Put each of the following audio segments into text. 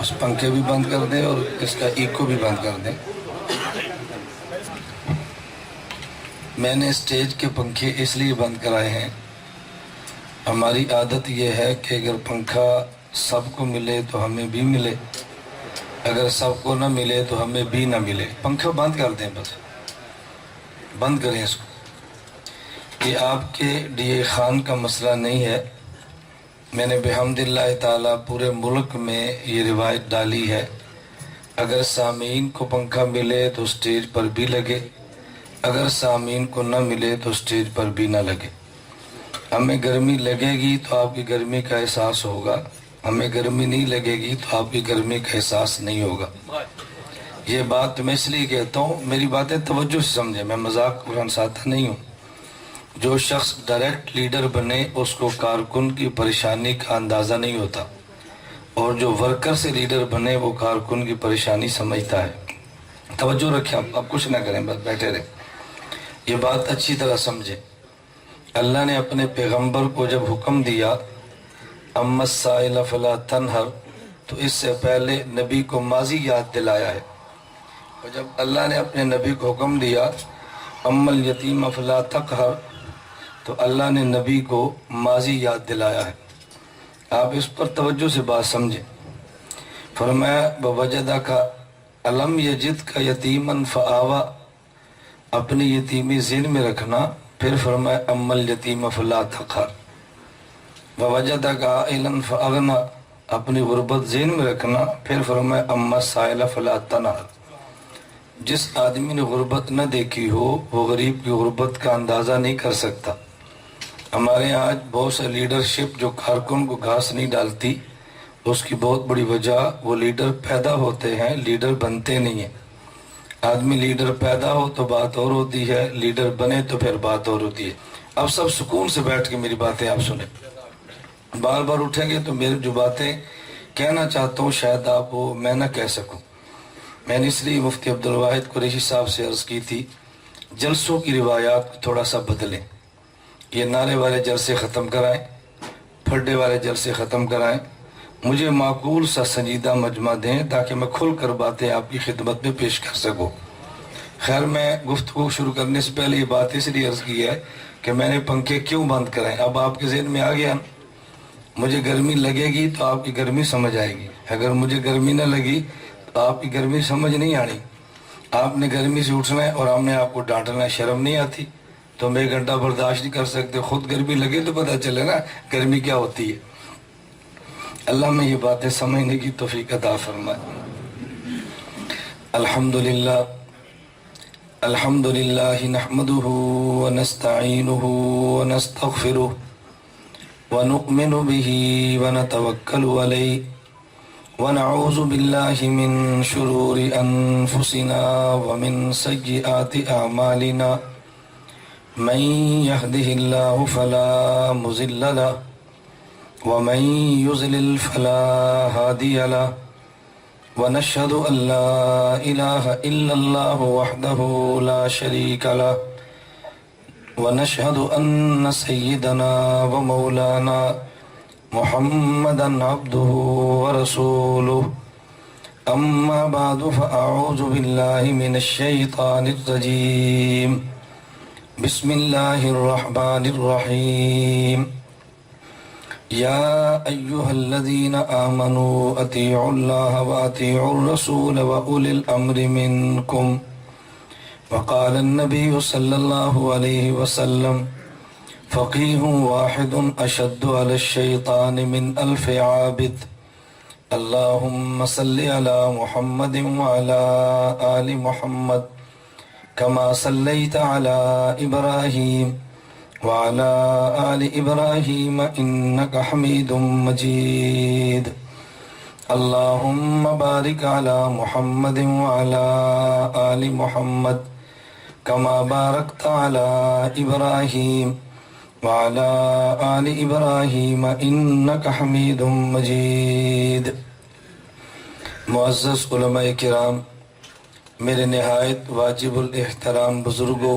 اس پنکھے بھی بند کر دیں اور اس کا ایکو بھی بند کر دیں۔ میں نے اسٹیج کے پنکھے اس لیے بند کرائے ہیں، ہماری عادت یہ ہے کہ اگر پنکھا سب کو ملے تو ہمیں بھی ملے، اگر سب کو نہ ملے تو ہمیں بھی نہ ملے۔ پنکھا بند کر دیں، بس بند کریں اس کو۔ یہ آپ کے ڈی خان کا مسئلہ نہیں ہے، میں نے بحمد اللہ تعالیٰ پورے ملک میں یہ روایت ڈالی ہے، اگر سامعین کو پنکھا ملے تو اسٹیج پر بھی لگے، اگر سامعین کو نہ ملے تو اسٹیج پر بھی نہ لگے۔ ہمیں گرمی لگے گی تو آپ کی گرمی کا احساس ہوگا، ہمیں گرمی نہیں لگے گی تو آپ کی گرمی کا احساس نہیں ہوگا۔ یہ بات میں اس لیے کہتا ہوں، میری باتیں توجہ سے سمجھیں، میں مذاق قرآن ساتا نہیں ہوں۔ جو شخص ڈائریکٹ لیڈر بنے اس کو کارکن کی پریشانی کا اندازہ نہیں ہوتا، اور جو ورکر سے لیڈر بنے وہ کارکن کی پریشانی سمجھتا ہے۔ توجہ رکھیں، آپ کچھ نہ کریں، بس بیٹھے رہیں، یہ بات اچھی طرح سمجھیں۔ اللہ نے اپنے پیغمبر کو جب حکم دیا اما السائل فلا تنہر، تو اس سے پہلے نبی کو ماضی یاد دلایا ہے، اور جب اللہ نے اپنے نبی کو حکم دیا اما الیتیم فلا تقہر، تو اللہ نے نبی کو ماضی یاد دلایا ہے۔ آپ اس پر توجہ سے بات سمجھیں۔ فرمایا بوجدک الم یجدک یتیما فآویٰ، اپنی یتیمی ذہن میں رکھنا، پھر فرمایا اما الیتیم فلا تقہر۔ ووجدک عائلا فاغنیٰ، اپنی غربت ذہن میں رکھنا، پھر فرمایا اما السائل فلا تنہر۔ جس آدمی نے غربت نہ دیکھی ہو وہ غریب کی غربت کا اندازہ نہیں کر سکتا۔ ہمارے یہاں آج بہت سے لیڈرشپ جو کارکن کو گھاس نہیں ڈالتی، اس کی بہت بڑی وجہ وہ لیڈر پیدا ہوتے ہیں، لیڈر بنتے نہیں ہیں۔ آدمی لیڈر پیدا ہو تو بات اور ہوتی ہے، لیڈر بنے تو پھر بات اور ہوتی ہے۔ اب سب سکون سے بیٹھ کے میری باتیں آپ سنیں، بار بار اٹھیں گے تو میری جو باتیں کہنا چاہتا ہوں شاید آپ وہ میں نہ کہہ سکوں۔ میں نے اس لیے مفتی عبدالواحد قریشی صاحب سے عرض کی تھی جلسوں کی روایات کو تھوڑا سا بدلیں، یہ نعرے والے جلسے ختم کرائیں، پھڈے والے جلسے ختم کرائیں، مجھے معقول سا سنجیدہ مجمع دیں تاکہ میں کھل کر باتیں آپ کی خدمت میں پیش کر سکوں۔ خیر، میں گفتگو شروع کرنے سے پہلے یہ بات اس لیے عرض کی ہے کہ میں نے پنکھے کیوں بند کرائیں، اب آپ کے ذہن میں آ گیا نا۔ مجھے گرمی لگے گی تو آپ کی گرمی سمجھ آئے گی، اگر مجھے گرمی نہ لگی تو آپ کی گرمی سمجھ نہیں آنی۔ آپ نے گرمی سے اٹھنا ہے اور ہم نے آپ کو ڈانٹنا ہے، شرم نہیں آتی؟ تو ہم 1 گھنٹہ برداشت نہیں کر سکتے، خود گرمی لگے تو پتہ چلے نا گرمی کیا ہوتی ہے۔ اللہ میں یہ باتیں سمجھنے کی توفیق عطا فرمائے۔ الحمدللہ الحمدللہ نحمدہ ونستعینہ ونستغفرہ ونؤمن به ونتوکل علیہ ونعوذ باللہ من شرور انفسنا ومن سیئات اعمالنا، من يهده الله فلا مضل له ومن يضلل فلا هادي له، ونشهد أن لا إله إلا الله وحده لا شريك له، ونشهد أن سيدنا ومولانا محمدا عبده ورسوله، أما بعد فأعوذ بالله من الشيطان الرجيم، بسم الله الرحمن الرحيم، يا أيها الذين آمنوا أطيعوا الله وأطيعوا الرسول وأولي الأمر منكم، وقال النبي صلى الله عليه وسلم فقيه واحد أشد على الشيطان من 1000 عابد، اللهم صل على محمد وعلى آل محمد كما صليت على إبراهيم وعلى آل إبراهيم إنك حميد مجيد، اللهم بارك على محمد وعلى آل محمد كما باركت على إبراهيم وعلى آل إبراهيم إنك حميد مجيد۔ معزز علماء کرام، میرے نہایت واجب الاحترام بزرگوں،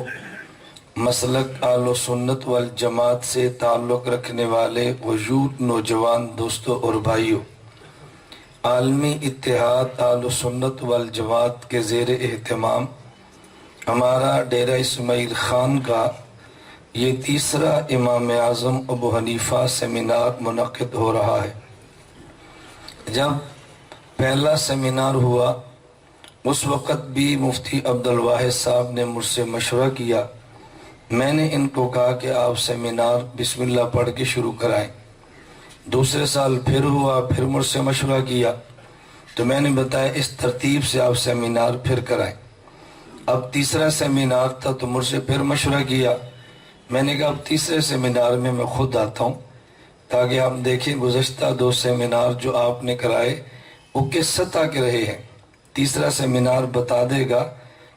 مسلک اہل سنت والجماعت سے تعلق رکھنے والے وجود نوجوان دوستوں اور بھائیوں، عالمی اتحاد اہل سنت والجماعت کے زیر اہتمام ہمارا ڈیرہ اسماعیل خان کا یہ تیسرا امام اعظم ابو حنیفہ سیمینار منعقد ہو رہا ہے۔ جب پہلا سیمینار ہوا اس وقت بھی مفتی عبدالواحد صاحب نے مجھ سے مشورہ کیا۔ میں نے ان کو کہا کہ آپ سیمینار بسم اللہ پڑھ کے شروع کرائیں۔ دوسرے سال پھر ہوا، پھر مجھ سے مشورہ کیا تو میں نے بتایا اس ترتیب سے آپ سیمینار پھر کرائیں۔ اب تیسرا سیمینار تھا تو مجھ سے پھر مشورہ کیا۔ میں نے کہا اب تیسرے سیمینار میں میں خود آتا ہوں تاکہ ہم دیکھیں گزشتہ دو سیمینار جو آپ نے کرائے وہ کس سطح کے رہے ہیں۔ تیسرا سیمینار بتا دے گا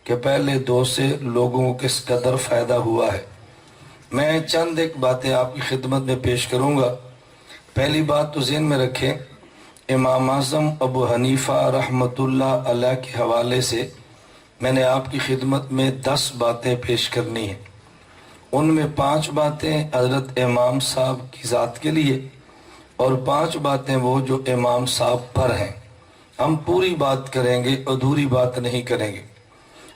کہ پہلے دو سے لوگوں کو کس قدر فائدہ ہوا ہے۔ میں چند ایک باتیں آپ کی خدمت میں پیش کروں گا۔ پہلی بات تو ذہن میں رکھیں، امام اعظم ابو حنیفہ رحمۃ اللہ علیہ کے حوالے سے میں نے آپ کی خدمت میں 10 باتیں پیش کرنی ہیں۔ ان میں 5 باتیں حضرت امام صاحب کی ذات کے لیے اور 5 باتیں وہ جو امام صاحب پر ہیں۔ ہم پوری بات کریں گے، ادھوری بات نہیں کریں گے۔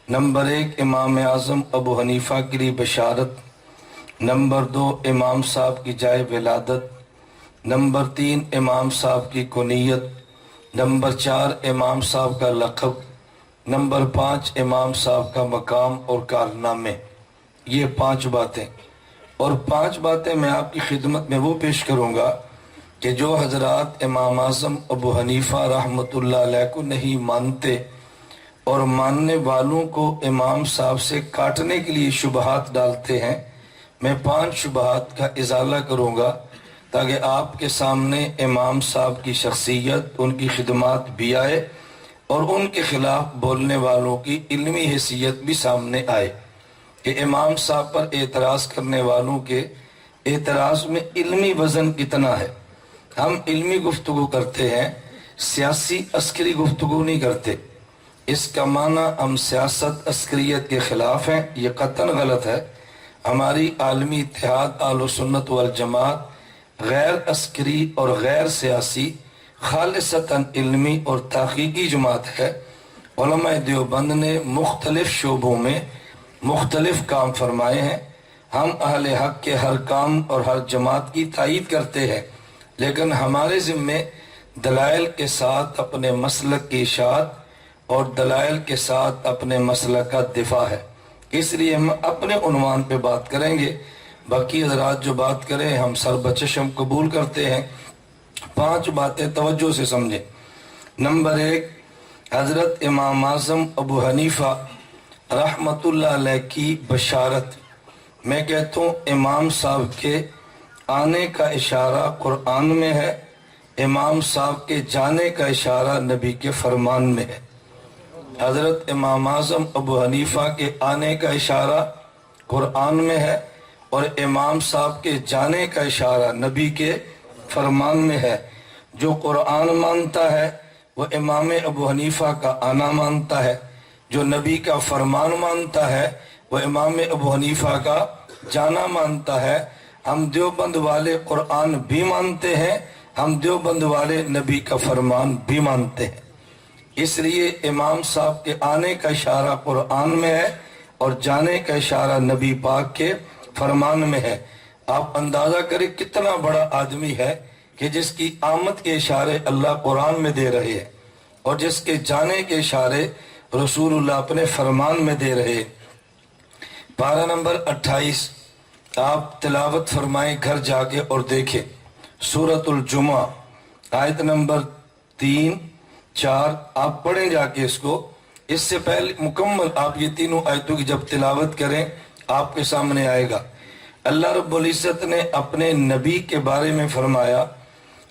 نمبر 1 امام اعظم ابو حنیفہ کے لیے بشارت۔ نمبر 2 امام صاحب کی جائے ولادت۔ نمبر 3 امام صاحب کی کنیت۔ نمبر 4 امام صاحب کا لقب۔ نمبر 5 امام صاحب کا مقام اور کارنامے۔ یہ 5 باتیں، اور 5 باتیں میں آپ کی خدمت میں وہ پیش کروں گا کہ جو حضرات امام اعظم ابو حنیفہ رحمۃ اللہ علیہ کو نہیں مانتے اور ماننے والوں کو امام صاحب سے کاٹنے کے لیے شبہات ڈالتے ہیں، میں 5 شبہات کا ازالہ کروں گا تاکہ آپ کے سامنے امام صاحب کی شخصیت، ان کی خدمات بھی آئے اور ان کے خلاف بولنے والوں کی علمی حیثیت بھی سامنے آئے کہ امام صاحب پر اعتراض کرنے والوں کے اعتراض میں علمی وزن کتنا ہے۔ ہم علمی گفتگو کرتے ہیں، سیاسی عسکری گفتگو نہیں کرتے۔ اس کا معنی ہم سیاست عسکریت کے خلاف ہیں، یہ قطعاً غلط ہے۔ ہماری عالمی اتحاد اہل سنت والجماعت غیر عسکری اور غیر سیاسی خالصتاً علمی اور تحقیقی جماعت ہے۔ علماء دیوبند نے مختلف شعبوں میں مختلف کام فرمائے ہیں۔ ہم اہل حق کے ہر کام اور ہر جماعت کی تائید کرتے ہیں، لیکن ہمارے ذمے دلائل کے ساتھ اپنے مسلک کی اشاعت اور دلائل کے ساتھ اپنے مسلک کا دفاع ہے۔ اس لیے ہم اپنے عنوان پہ بات کریں گے، باقی حضرات جو بات کریں ہم سر بچشم قبول کرتے ہیں۔ 5 باتیں توجہ سے سمجھیں۔ نمبر 1 حضرت امام اعظم ابو حنیفہ رحمۃ اللہ علیہ کی بشارت۔ میں کہتا ہوں امام صاحب کے آنے کا اشارہ قرآن میں ہے، امام صاحب کے جانے کا اشارہ نبی کے فرمان میں ہے۔ حضرت امام اعظم ابو حنیفہ کے آنے کا اشارہ قرآن میں ہے اور امام صاحب کے جانے کا اشارہ نبی کے فرمان میں ہے۔ جو قرآن مانتا ہے وہ امام ابو حنیفہ کا آنا مانتا ہے، جو نبی کا فرمان مانتا ہے وہ امام ابو حنیفہ کا جانا مانتا ہے۔ ہم دیوبند والے قرآن بھی مانتے ہیں، ہم دیوبند والے نبی کا فرمان بھی مانتے ہیں۔ اس لیے امام صاحب کے آنے کا اشارہ قرآن میں ہے اور جانے کا اشارہ نبی پاک کے فرمان میں ہے۔ آپ اندازہ کریں کتنا بڑا آدمی ہے کہ جس کی آمد کے اشارے اللہ قرآن میں دے رہے ہیں اور جس کے جانے کے اشارے رسول اللہ اپنے فرمان میں دے رہے ہیں۔ پارہ نمبر 28 آپ تلاوت فرمائیں گھر جا کے اور دیکھیں، سورۃ الجمعہ آیت نمبر 3، 4 آپ پڑھیں جا کے اس کو۔ اس سے پہلے مکمل آپ یہ تینوں آیتوں کی جب تلاوت کریں آپ کے سامنے آئے گا۔ اللہ رب العزت نے اپنے نبی کے بارے میں فرمایا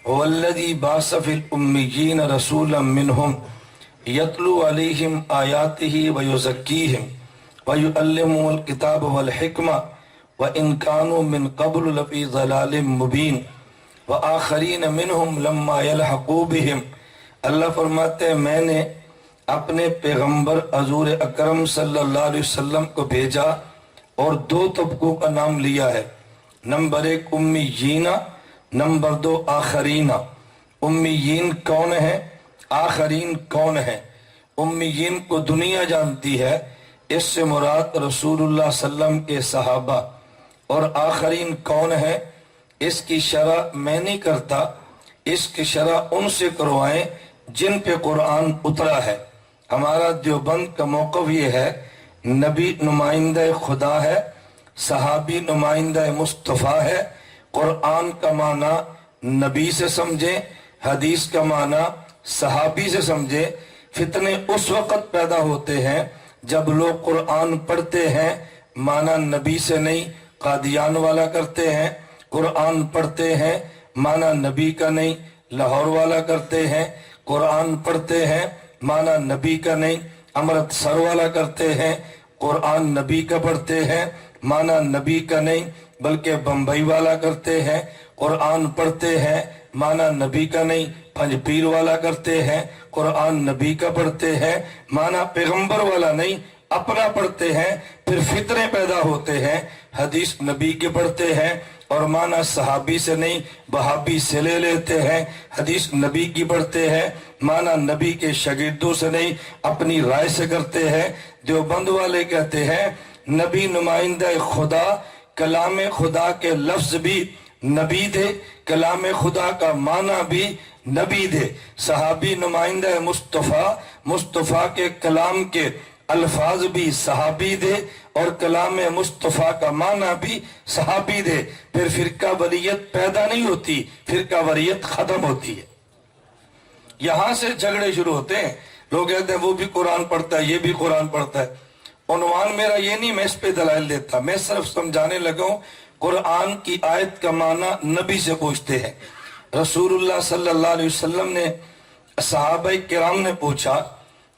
وَالَّذِي بَعَثَ فِي الْأُمِّيِّينَ رَسُولًا مِّنْهُمْ يَتْلُو عَلَيْهِمْ آيَاتِهِ وَيُزَكِّيهِمْ وَيُعَلِّمُهُمُ الْكِتَابَ وَالْحِكْمَةَ وَإِنْ كَانُوا مِنْ قَبْلُ لَفِي ضَلَالٍ مُبِينٍ وَآخَرِينَ مِنْهُمْ لَمَّا يَلْحَقُوا بِهِمْ۔ اللہ فرماتے ہیں میں نے اپنے پیغمبر حضور اکرم صلی اللہ علیہ وسلم کو بھیجا اور 2 طبقوں کا نام لیا ہے۔ Number 1 امیین، number 2 آخرین۔ امیین کون ہیں؟ آخرین کون ہیں؟ امیین کو دنیا جانتی ہے، اس سے مراد رسول اللہ صلی اللہ علیہ وسلم کے صحابہ۔ اور آخرین کون ہے اس کی شرح میں نہیں کرتا، اس کی شرح ان سے کروائیں جن پہ قرآن اترا ہے۔ ہمارا دیوبند کا موقف یہ ہے، نبی نمائندہ خدا ہے، صحابی نمائندہ مصطفیٰ ہے۔ قرآن کا معنی نبی سے سمجھیں، حدیث کا معنی صحابی سے سمجھیں۔ فتنے اس وقت پیدا ہوتے ہیں جب لوگ قرآن پڑھتے ہیں معنی نبی سے نہیں، قادیان والا کرتے ہیں۔ قرآن پڑھتے ہیں معنی نبی کا نہیں، لاہور والا کرتے ہیں۔ قرآن پڑھتے ہیں معنی نبی کا نہیں، امرتسر والا کرتے ہیں۔ قرآن نبی کا پڑھتے ہیں معنی نبی کا نہیں، بلکہ بمبئی والا کرتے ہیں۔ قرآن پڑھتے ہیں معنی نبی کا نہیں، پنج پیر والا کرتے ہیں۔ قرآن نبی کا پڑھتے ہیں معنی پیغمبر والا نہیں، اپنا پڑھتے ہیں۔ پھر فتنے پیدا ہوتے ہیں، حدیث نبی کے پڑھتے ہیں اور معنی صحابی سے نہیں، وہابی سے لے لیتے ہیں۔ حدیث نبی کی پڑھتے ہیں معنی نبی کے شاگردوں سے نہیں، اپنی رائے سے کرتے ہیں۔ دیوبند والے کہتے ہیں نبی نمائندہ خدا، کلام خدا کے لفظ بھی نبی دے، کلام خدا کا معنی بھی نبی دے۔ صحابی نمائندہ مصطفیٰ، مصطفیٰ کے کلام کے الفاظ بھی صحابی دے اور کلام مصطفیٰ کا معنی بھی صحابی دے۔ پھر فرقہ واریت پیدا نہیں ہوتی، فرقہ واریت ختم ہوتی ہے۔ یہاں سے جھگڑے شروع ہوتے ہیں، لوگ کہتے ہیں وہ بھی قرآن پڑھتا ہے، یہ بھی قرآن پڑھتا ہے۔ عنوان میرا یہ نہیں میں اس پہ دلائل دیتا، میں صرف سمجھانے لگا ہوں قرآن کی آیت کا معنی نبی سے پوچھتے ہیں۔ رسول اللہ صلی اللہ علیہ وسلم نے، صحابہ کرام نے پوچھا۔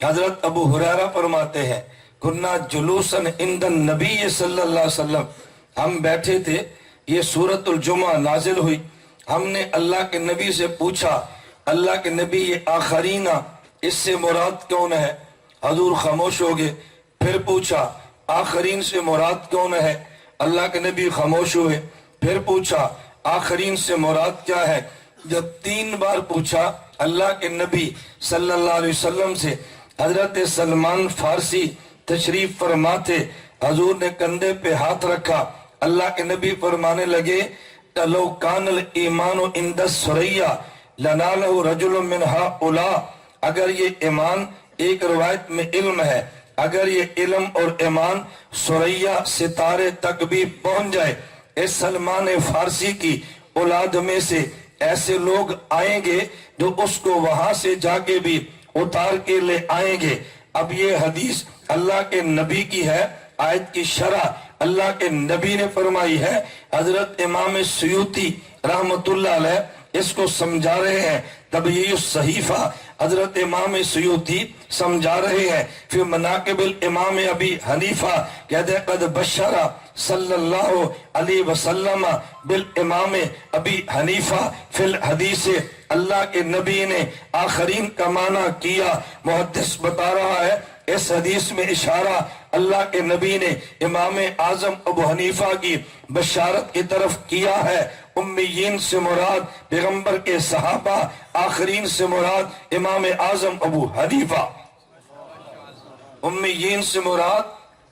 حضرت ابو ہریرہ فرماتے ہیں کنا جلوسا عند النبی صلی اللہ علیہ وسلم، ہم بیٹھے تھے، یہ سورۃ الجمعہ نازل ہوئی، ہم نے اللہ کے نبی سے پوچھا اللہ کے نبی یہ آخرین اس سے مراد کون ہے؟ حضور خاموش ہو گئے۔ پھر پوچھا آخرین سے مراد کون ہے؟ اللہ کے نبی خاموش ہوئے۔ پھر پوچھا آخرین سے مراد کیا ہے؟ جب 3 بار پوچھا اللہ کے نبی صلی اللہ علیہ وسلم سے، حضرت سلمان فارسی تشریف فرما تھے، حضور نے کندھے پہ ہاتھ رکھا، اللہ کے نبی فرمانے لگے لو کان الایمان عند الثریا لنالہ رجل من ہؤلاء، اگر یہ ایمان، ایک روایت میں علم ہے، اگر یہ علم اور ایمان ثریا ستارے تک بھی پہنچ جائے، اس سلمان فارسی کی اولاد میں سے ایسے لوگ آئیں گے جو اس کو وہاں سے جا کے بھی اتار کے لے آئیں گے۔ اب یہ حدیث اللہ کے نبی کی ہے، آیت کی شرح اللہ کے نبی نے فرمائی ہے۔ حضرت امام سیوطی رحمت اللہ علیہ اس کو سمجھا رہے ہیں، تبیین الصحیفہ حضرت امام سیوطی سمجھا رہے ہیں۔ پھر مناقب الامام ابی حنیفہ کہتے ہیں قد بشرہ صلی اللہ علیہ وسلم بالامام ابی حنیفہ فی الحدیث، اللہ کے نبی نے آخرین کا معنی کیا۔ محدث بتا رہا ہے اس حدیث میں اشارہ اللہ کے نبی نے امام اعظم ابو حنیفہ کی بشارت کی طرف کیا ہے۔ امیین سے مراد پیغمبر کے صحابہ، آخرین سے مراد امام اعظم ابو حنیفہ۔ امیین سے مراد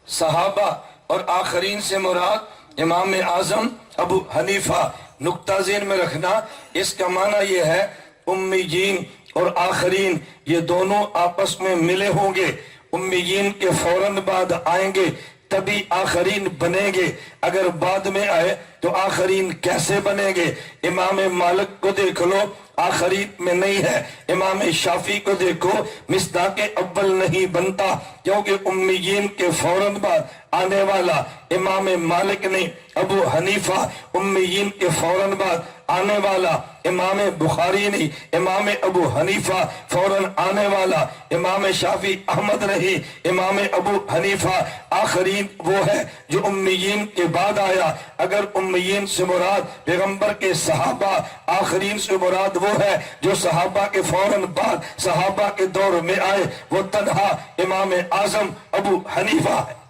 صحابہ اور آخرین سے مراد امام اعظم ابو حنیفہ۔ نقطہ ذہن میں رکھنا، اس کا معنی یہ ہے امیین اور آخرین یہ دونوں آپس میں ملے ہوں گے، امیین کے فوراً بعد آئیں گے تبھی آخرین بنیں گے، اگر بعد میں آئے تو آخرین کیسے بنیں گے؟ امام مالک کو دیکھ لو، آخرین میں نہیں ہے۔ امام شافعی کو دیکھو، مصداق اول نہیں بنتا، کیونکہ امیین کے فوراً بعد آنے والا امام مالک نہیں، ابو حنیفہ۔ امیین کے فوراً بعد آنے والا امام بخاری نہیں، امام ابو حنیفہ۔ فوراً آنے والا امام شافعی احمد نہیں، امام ابو حنیفہ۔ آخرین وہ ہے جو امیین کے بعد آیا۔ اگر امیین سے مراد پیغمبر کے صحابہ، آخرین سے مراد وہ ہے جو صحابہ کے فوراً بعد صحابہ کے دور میں آئے، وہ تنہا امام اعظم ابو حنیفہ ہے،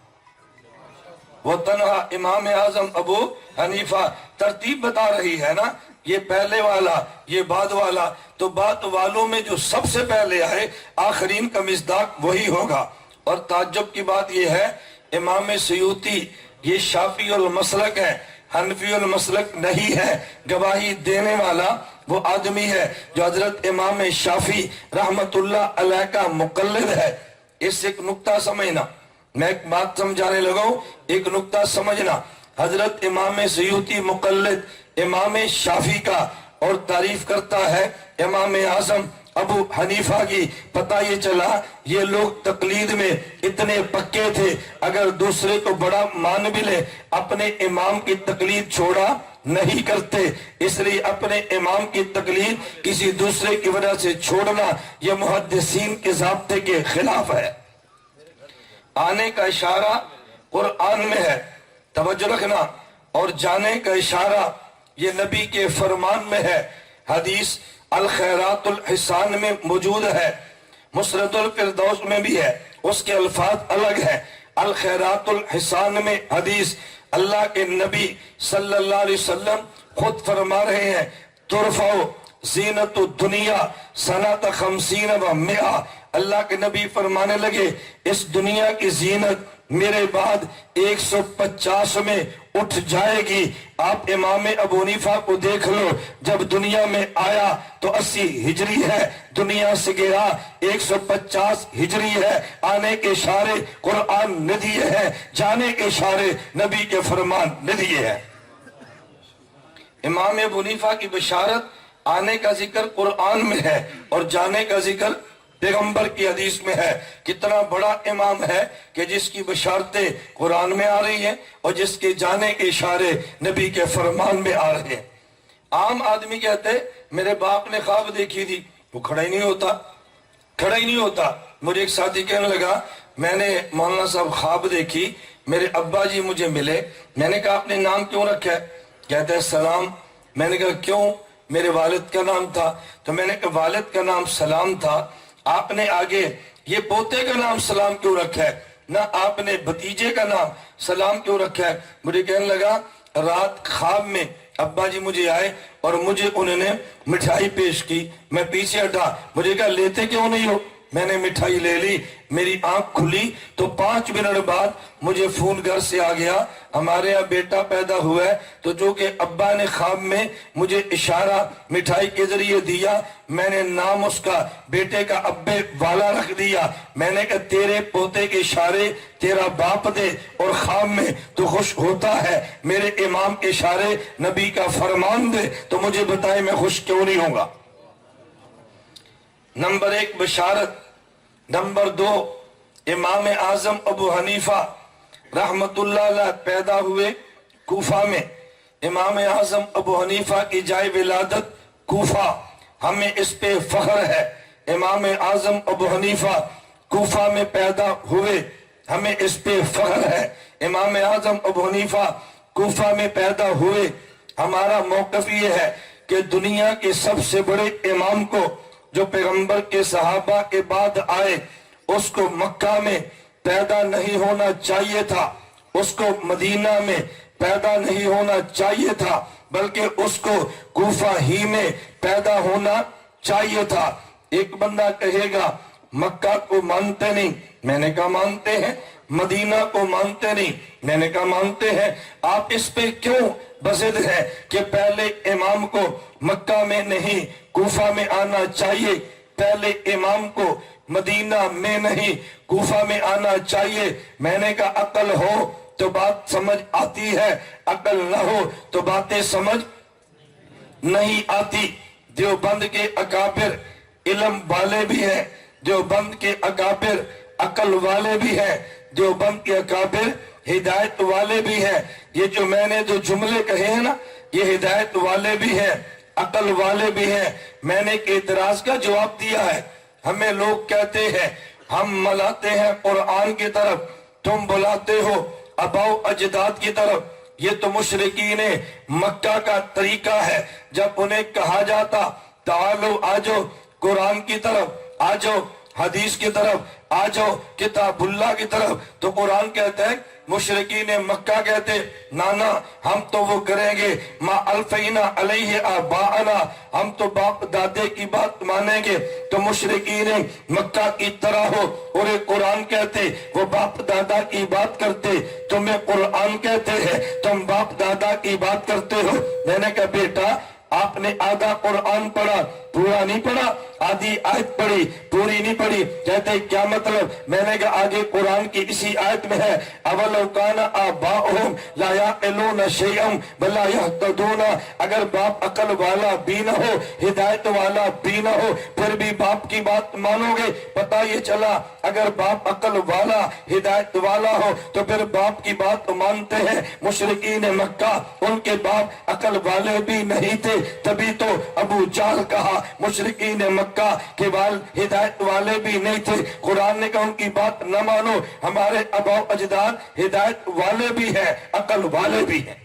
وہ تنہا امام اعظم ابو حنیفہ۔ ترتیب بتا رہی ہے نا، یہ پہلے والا یہ بعد والا، تو بعد والوں میں جو سب سے پہلے آئے آخرین کا مصداق وہی ہوگا۔ اور تعجب کی بات یہ ہے، امام سیوطی یہ شافعی المسلک ہے، حنفی المسلک نہیں ہے۔ گواہی دینے والا وہ آدمی ہے جو حضرت امام شافعی رحمت اللہ علیہ کا مقلد ہے۔ اس ایک نقطہ سمجھنا، میں ایک بات سمجھانے لگا ہوں، ایک نقطہ سمجھنا۔ حضرت امام سیوطی مقلد امام شافعی کا اور تعریف کرتا ہے امام اعظم ابو حنیفہ کی۔ پتہ یہ چلا یہ لوگ تقلید میں اتنے پکے تھے، اگر دوسرے کو بڑا مان بھی لے اپنے امام کی تقلید چھوڑا نہیں کرتے۔ اس لیے اپنے امام کی تقلید کسی دوسرے کی وجہ سے چھوڑنا یہ محدثین کے ضابطے کے خلاف ہے۔ آنے کا اشارہ قرآن میں ہے، توجہ رکھنا، اور جانے کا اشارہ یہ نبی کے فرمان میں ہے۔ حدیث الخیرات الحسان میں موجود ہے، مسرد الفردوس میں بھی ہے، اس کے الفاظ الگ ہیں۔ الخیرات الحسان میں حدیث اللہ کے نبی صلی اللہ علیہ وسلم خود فرما رہے ہیں، ترفع زینت الدنیا سنۃ 50 و 100۔ اللہ کے نبی فرمانے لگے اس دنیا کی زینت میرے بعد 150 میں اٹھ جائے گی۔ آپ امام ابو حنیفہ کو دیکھ لو، جب دنیا میں آیا تو 80 ہجری ہے، دنیا سے گیا 150 ہجری ہے۔ آنے کے اشارے قرآن نے دیے ہیں، جانے کے اشارے نبی کے فرمان نے دیے ہیں۔ امام ابو حنیفہ کی بشارت آنے کا ذکر قرآن میں ہے اور جانے کا ذکر پیغمبر کی حدیث میں ہے۔ کتنا بڑا امام ہے کہ جس کی بشارتیں قرآن میں آ رہی ہیں اور جس کے جانے کے اشارے نبی کے فرمان میں آ رہے ہیں۔ عام آدمی کہتے میرے باپ نے خواب دیکھی تھی، وہ کھڑا ہی نہیں ہوتا۔ مجھے ایک ساتھی کہنے لگا میں نے مولانا صاحب خواب دیکھی، میرے ابا جی مجھے ملے، میں نے کہا آپ نے نام کیوں رکھا ہے؟ کہتے ہیں سلام۔ میں نے کہا کیوں؟ میرے والد کا نام تھا۔ تو میں نے کہا والد کا نام سلام تھا، آپ نے آگے یہ پوتے کا نام سلام کیوں رکھا ہے، نہ آپ نے بھتیجے کا نام سلام کیوں رکھا ہے؟ مجھے کہنے لگا رات خواب میں ابا جی مجھے آئے اور مجھے انہوں نے مٹھائی پیش کی، میں پیچھے ہٹا، مجھے کہا لیتے کیوں نہیں ہو؟ میں نے مٹھائی لے لی، میری آنکھ کھلی تو 5 منٹ بعد مجھے فون گھر سے آ گیا ہمارے یہاں بیٹا پیدا ہوا ہے۔ تو جو کہ ابا نے خواب میں مجھے اشارہ مٹھائی کے ذریعے دیا، میں نے نام اس کا بیٹے کا ابے والا رکھ دیا۔ میں نے کہا تیرے پوتے کے اشارے تیرا باپ دے اور خواب میں تو خوش ہوتا ہے، میرے امام کے اشارے نبی کا فرمان دے تو مجھے بتائے میں خوش کیوں نہیں ہوں گا؟ نمبر 1 بشارت۔ نمبر 2 امام اعظم ابو حنیفہ رحمت اللہ علیہ پیدا ہوئے کوفہ میں۔ امام اعظم ابو حنیفہ کی جائے ولادت کوفہ، ہمیں اس پہ فخر ہے۔ امام اعظم ابو حنیفہ کوفہ میں پیدا ہوئے، ہمیں اس پہ فخر ہے۔ امام اعظم ابو حنیفہ کوفہ میں پیدا ہوئے، ہمارا موقف یہ ہے کہ دنیا کے سب سے بڑے امام کو جو پیغمبر کے صحابہ کے بعد آئے، اس کو مکہ میں پیدا نہیں ہونا چاہیے تھا، اس کو مدینہ میں پیدا نہیں ہونا چاہیے تھا، بلکہ اس کو کوفہ ہی میں پیدا ہونا چاہیے تھا۔ ایک بندہ کہے گا مکہ کو مانتے نہیں، میں نے کہا مانتے ہیں۔ مدینہ کو مانتے نہیں، میں نے کہا مانتے ہیں۔ آپ اس پہ کیوں بضد ہے کہ پہلے امام کو مکہ میں نہیں کوفہ میں آنا چاہیے، پہلے امام کو مدینہ میں نہیں کوفہ میں آنا چاہیے؟ میں نے کہا عقل ہو تو بات سمجھ آتی ہے، عقل نہ ہو تو باتیں سمجھ نہیں آتی۔ دیوبند کے اکابر علم والے بھی ہیں، دیوبند کے اکابر عقل والے بھی ہیں، دیوبند کے اکابر ہدایت والے بھی ہیں۔ یہ جو میں نے جو جملے کہے ہیں نا، یہ ہدایت والے بھی ہیں، عقل والے بھی ہیں۔ میں نے ایک اعتراض کا جواب دیا ہے۔ ہمیں لوگ کہتے ہیں ہم ملاتے ہیں قرآن کی طرف، تم بلاتے ہو آباؤ اجداد کی طرف۔ یہ تو مشرکین مکہ کا طریقہ ہے، جب انہیں کہا جاتا تعالو آجو قرآن کی طرف، آجو حدیث کی طرف، آ جاؤ کتابullah کی طرف، تو قرآن کہتا ہے مشرکین مکہ کہتے نانا ہم تو وہ کریں گے ما الفینا علیہ آباءنا، ہم تو باپ دادے کی بات مانیں گے۔ تو مشرکین مکہ کی طرح ہو، اور قرآن کہتے وہ باپ دادا کی بات کرتے، تمہیں قرآن کہتے ہیں تم باپ دادا کی بات کرتے ہو۔ میں نے کہا بیٹا آپ نے آدھا قرآن پڑھا، پورا نہیں پڑھا، آدھی آیت پڑھی، پوری نہیں پڑھی۔ کہتے کیا مطلب؟ میں نے کہا آگے قرآن کی اسی آیت میں ہے اولو کان آباؤہم لا یعقلون شیئا ولا یہتدون، اگر باپ عقل والا بھی نہ ہو، ہدایت والا بھی نہ ہو، پھر بھی باپ کی بات مانو گے۔ پتہ یہ چلا اگر باپ عقل والا ہدایت والا ہو تو پھر باپ کی بات مانتے ہیں۔ مشرکین مکہ ان کے باپ عقل والے بھی نہیں تھے، تبھی تو ابو جہل کہا مشرکین مکہ کے والد ہدایت والے بھی نہیں تھے۔ قرآن نے کہا ان کی بات نہ مانو، ہمارے آباء و اجداد ہدایت والے بھی ہیں، عقل والے بھی ہیں۔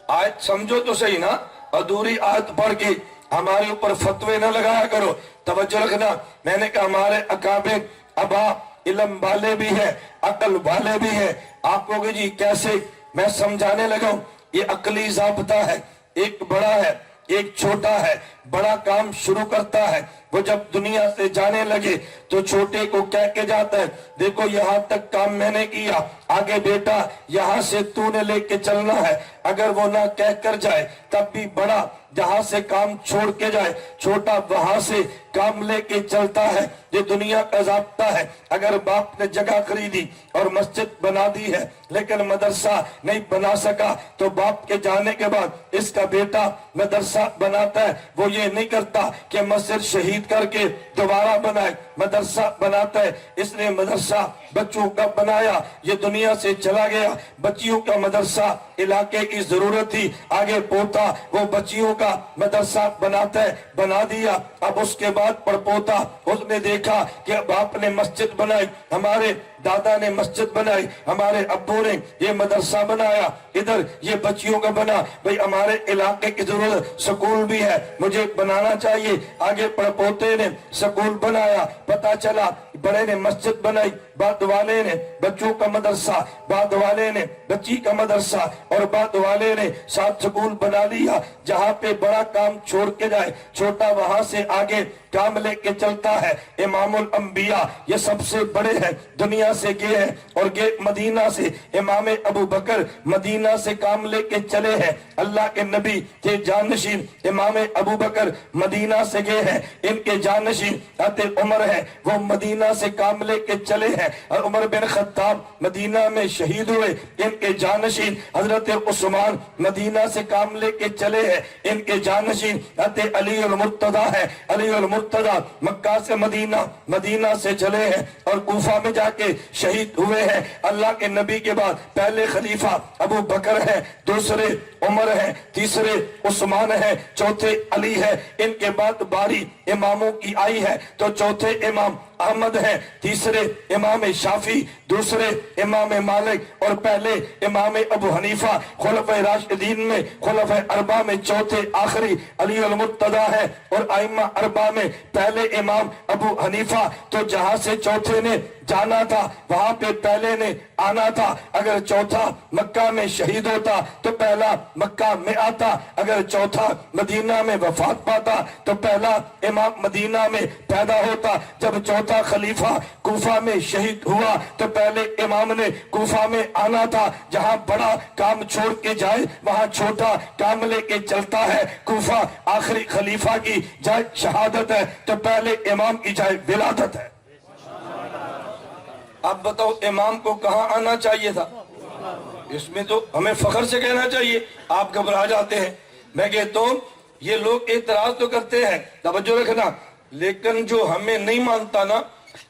آیت سمجھو تو صحیح نا، ادھوری آیت پڑھ کے ہمارے اوپر فتوے نہ لگایا کرو۔ توجہ رکھنا، میں نے کہا ہمارے اکابر ابا علم والے بھی ہیں، عقل والے بھی ہیں۔ آپ کو کہ جی کیسے؟ میں سمجھانے لگا ہوں، یہ عقلی ضابطہ ہے، ایک بڑا ہے ایک چھوٹا ہے۔ بڑا کام شروع کرتا ہے، وہ جب دنیا سے جانے لگے تو چھوٹے کو کہہ کے جاتا ہے دیکھو یہاں تک کام میں نے کیا، آگے بیٹا یہاں سے تو نے لے کے چلنا ہے۔ اگر وہ نہ کہہ کر جائے تب بھی بڑا جہاں سے کام چھوڑ کے جائے، چھوٹا وہاں سے کام لے کے چلتا ہے۔ یہ دنیا کا ضابطہ ہے۔ اگر باپ نے جگہ خریدی اور مسجد بنا دی ہے لیکن مدرسہ نہیں بنا سکا تو باپ کے جانے کے بعد اس کا بیٹا مدرسہ بناتا ہے۔ وہ یہ نہیں کرتا کہ مسجد شہید کر کے دوبارہ بنائے، مدرسہ بناتا ہے۔ اس نے مدرسہ بچوں کا بنایا، یہ دنیا سے چلا گیا، بچیوں کا مدرسہ علاقے کی ضرورت تھی، آگے پوتا وہ بچیوں کا مدرسہ بناتا ہے، بنا دیا۔ اب اس کے بعد پڑپوتا اس نے دیکھا کہ باپ نے مسجد بنائی، ہمارے دادا نے مسجد بنائی، ہمارے ابو نے یہ مدرسہ بنایا، ادھر یہ بچیوں کا بنا، بھئی ہمارے علاقے کی ضرورت سکول بھی ہے، مجھے بنانا چاہیے۔ آگے پڑپوتے نے سکول بنایا، پتا چلا بڑے نے مسجد بنائی، بعد والے نے بچوں کا مدرسہ، بعد والے نے بچی کا مدرسہ، اور بعد والے نے ساتھ سکول بنا لیا۔ جہاں پہ بڑا کام چھوڑ کے جائے چھوٹا وہاں سے آگے کام لے کے چلتا ہے۔ امام الانبیاء یہ سب سے بڑے ہیں، دنیا سے گئے ہیں اور گئے مدینہ سے۔ امام ابو بکر مدینہ سے کام لے کے چلے ہیں، اللہ کے نبی کے جانشین امام ابو بکر مدینہ سے گئے ہیں، ان کے جانشین حضرت عمر ہیں، وہ مدینہ سے کام لے کے چلے ہیں، اور عمر بن خطاب مدینہ میں شہید ہوئے، ان کے جانشین حضرت عثمان مدینہ سے کام لے کے چلے ہیں، ان کے جانشین حضرت علی المرتضی ہے۔ علی المرتضی مکہ سے مدینہ، مدینہ سے چلے ہیں اور کوفہ میں جا کے شہید ہوئے ہیں۔ اللہ کے نبی کے بعد پہلے خلیفہ ابو بکر ہے، دوسرے عمر ہے، تیسرے عثمان ہے، چوتھے علی ہے۔ ان کے بعد باری اماموں کی آئی ہے تو چوتھے امام احمد ہیں، تیسرے امام شافعی، دوسرے امام مالک اور پہلے امام ابو حنیفہ۔ خلفائے راشدین میں خلفائے اربعہ میں چوتھے آخری علی المرتضی ہے، اور ائمہ اربعہ میں پہلے امام ابو حنیفہ۔ تو جہاں سے چوتھے نے جانا تھا وہاں پہ پہلے نے آنا تھا۔ اگر چوتھا مکہ میں شہید ہوتا تو پہلا مکہ میں آتا، اگر چوتھا مدینہ میں وفات پاتا تو پہلا امام مدینہ میں پیدا ہوتا۔ جب چوتھا خلیفہ کوفہ میں شہید ہوا تو پہلے امام نے کوفہ میں آنا تھا۔ جہاں بڑا کام چھوڑ کے جائے وہاں چھوٹا کام لے کے چلتا ہے۔ کوفہ آخری خلیفہ کی جائے شہادت ہے تو پہلے امام کی جائے ولادت ہے۔ اب بتاؤ امام کو کہاں آنا چاہیے تھا؟ اس میں تو ہمیں فخر سے کہنا چاہیے، آپ گھبرا جاتے ہیں۔ میں کہتا ہوں یہ لوگ اعتراض تو کرتے ہیں، توجہ رکھنا، لیکن جو ہمیں نہیں مانتا نا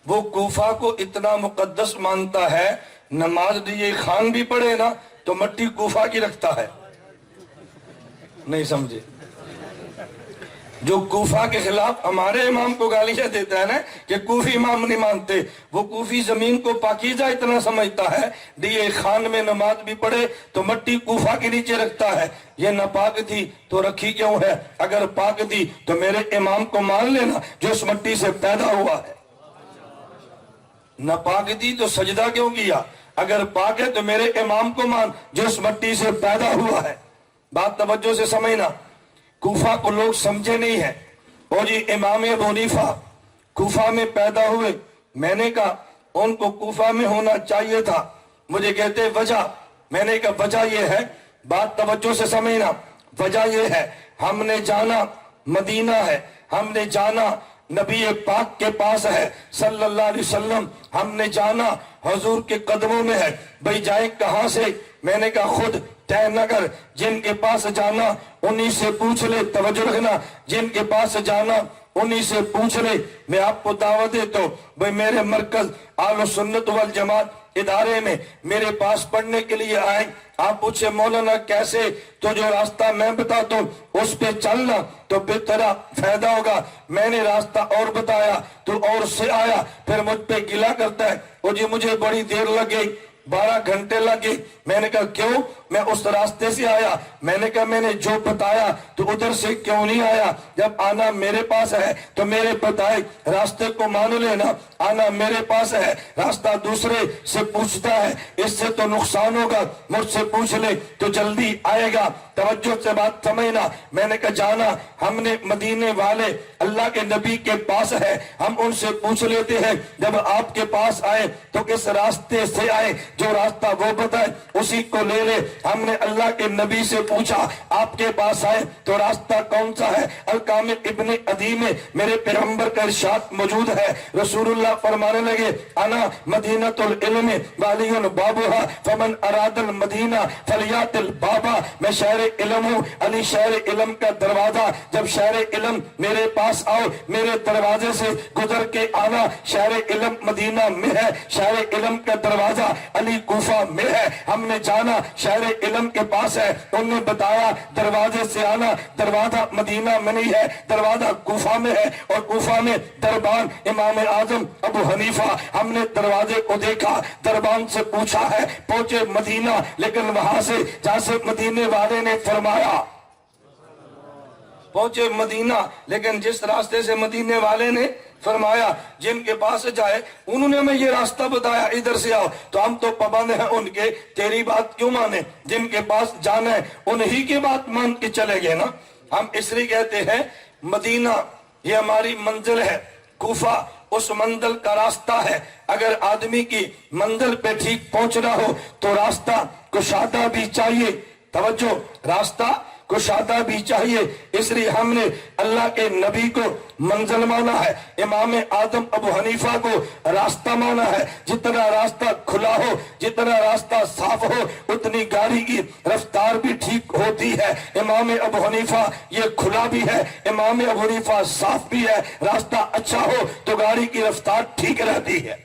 وہ کوفہ کو اتنا مقدس مانتا ہے، نماز دیے خان بھی پڑھے نا تو مٹی کوفہ کی رکھتا ہے۔ نہیں سمجھے؟ جو کوفہ کے خلاف ہمارے امام کو گالیاں دیتا ہے نا کہ کوفی امام نہیں مانتے، وہ کوفی زمین کو پاکیزہ اتنا سمجھتا ہے، دیے خان میں نماز بھی پڑھے تو مٹی کوفہ کے نیچے رکھتا ہے، یہ ناپاک تھی تو رکھی کیوں ہے؟ اگر پاک تھی تو میرے امام کو مان لینا جو اس مٹی سے پیدا ہوا ہے۔ ناپاک تھی تو سجدہ کیوں کیا؟ اگر پاک ہے تو میرے امام کو مان جو اس مٹی سے پیدا ہوا ہے۔ بات توجہ سے سمجھنا، کوفہ کو لوگ سمجھے نہیں ہے، اور یہ امام ابو حنیفہ کوفہ میں پیدا ہوئے، میں نے کہا ان کو کوفہ میں ہونا چاہیے تھا، مجھے کہتے وجہ، میں نے کہا وجہ یہ ہے، بات توجہ سے سمجھنا، وجہ یہ ہے ہم نے جانا مدینہ ہے، ہم نے جانا نبی پاک کے پاس ہے صلی اللہ علیہ وسلم، ہم نے جانا حضور کے قدموں میں ہے، بھئی جائیں کہاں سے؟ میں نے کہا خود طے نگر، جن کے پاس جانا انہی سے پوچھ لے، توجہ رکھنا، جن کے پاس جانا انہی سے پوچھ لے۔ میں آپ کو دعوت دیتا ہوں، بھئی میرے مرکز اہل سنت والجماعت ادارے میں میرے پاس پڑھنے کے لیے آئیں، آپ پوچھے مولانا کیسے؟ تو جو راستہ میں بتاتا ہوں اس پہ چلنا تو پھر تیرا فائدہ ہوگا۔ میں نے راستہ اور بتایا تو اور سے آیا، پھر مجھ پہ گلہ کرتا ہے، وہ جی مجھے بڑی دیر لگ گئی، 12 گھنٹے لگے۔ میں نے کہا کیوں؟ میں اس راستے سے آیا، میں نے کہا میں نے جو بتایا تو ادھر سے کیوں نہیں آیا؟ جب آنا میرے پاس ہے تو میرے بتائے راستے کو مان لینا، آنا میرے پاس ہے، راستہ دوسرے سے پوچھتا ہے اس سے تو نقصان ہوگا، مجھ سے پوچھ لے تو جلدی آئے گا۔ توجہ سے بات سمجھنا، میں نے کہا جانا ہم نے مدینے والے اللہ کے نبی کے پاس ہے، ہم ان سے پوچھ لیتے ہیں جب آپ کے پاس آئے تو کس راستے سے آئے، جو راستہ وہ بتائے اسی کو لے لے۔ ہم نے اللہ کے نبی سے پوچھا آپ کے پاس آئے تو راستہ کون سا ہے؟ الکامل ابن عدی میں میرے پیغمبر کا ارشاد موجود ہے، رسول اللہ فرمانے لگے انا مدینۃ العلم والی بابھا فمن اراد المدینہ فلیات البابا، میں شہر علم ہوں، علی شہر علم کا دروازہ، جب شہر علم میرے پاس آؤ میرے دروازے سے گزر کے آنا، شہر علم مدینہ میں ہے، شہر علم کا دروازہ علی کوفہ میں ہے، ہم نے جانا شہر علم کے پاس ہے، انہوں نے بتایا دروازے سے آنا، دروازہ مدینہ میں نہیں ہے، دروازہ کوفہ میں ہے، اور کوفہ میں دربان امام اعظم ابو حنیفہ، ہم نے دروازے کو دیکھا، دربان سے پوچھا ہے، پہنچے مدینہ، لیکن وہاں سے جہاں سے مدینے والے نے فرمایا پہنچے مدینہ، لیکن جس راستے سے مدینے والے نے فرمایا جن کے پاس جائے انہوں نے ہمیں یہ راستہ بتایا ادھر سے آؤ، تو ہم تو پابند ہیں ان کے، تیری بات کیوں مانے؟ جن کے پاس جانا ہے انہی کی بات مان کے چلے گئے نا۔ ہم اس لیے کہتے ہیں مدینہ یہ ہماری منزل ہے، کوفہ اس منزل کا راستہ ہے، اگر آدمی کی منزل پہ ٹھیک پہنچنا ہو تو راستہ کشادہ بھی چاہیے، توجہ، راستہ کشادہ بھی چاہیے، اس لیے ہم نے اللہ کے نبی کو منزل مانا ہے، امام اعظم ابو حنیفہ کو راستہ مانا ہے، جتنا راستہ کھلا ہو، جتنا راستہ صاف ہو اتنی گاڑی کی رفتار بھی ٹھیک ہوتی ہے۔ امام ابو حنیفہ یہ کھلا بھی ہے، امام ابو حنیفہ صاف بھی ہے، راستہ اچھا ہو تو گاڑی کی رفتار ٹھیک رہتی ہے،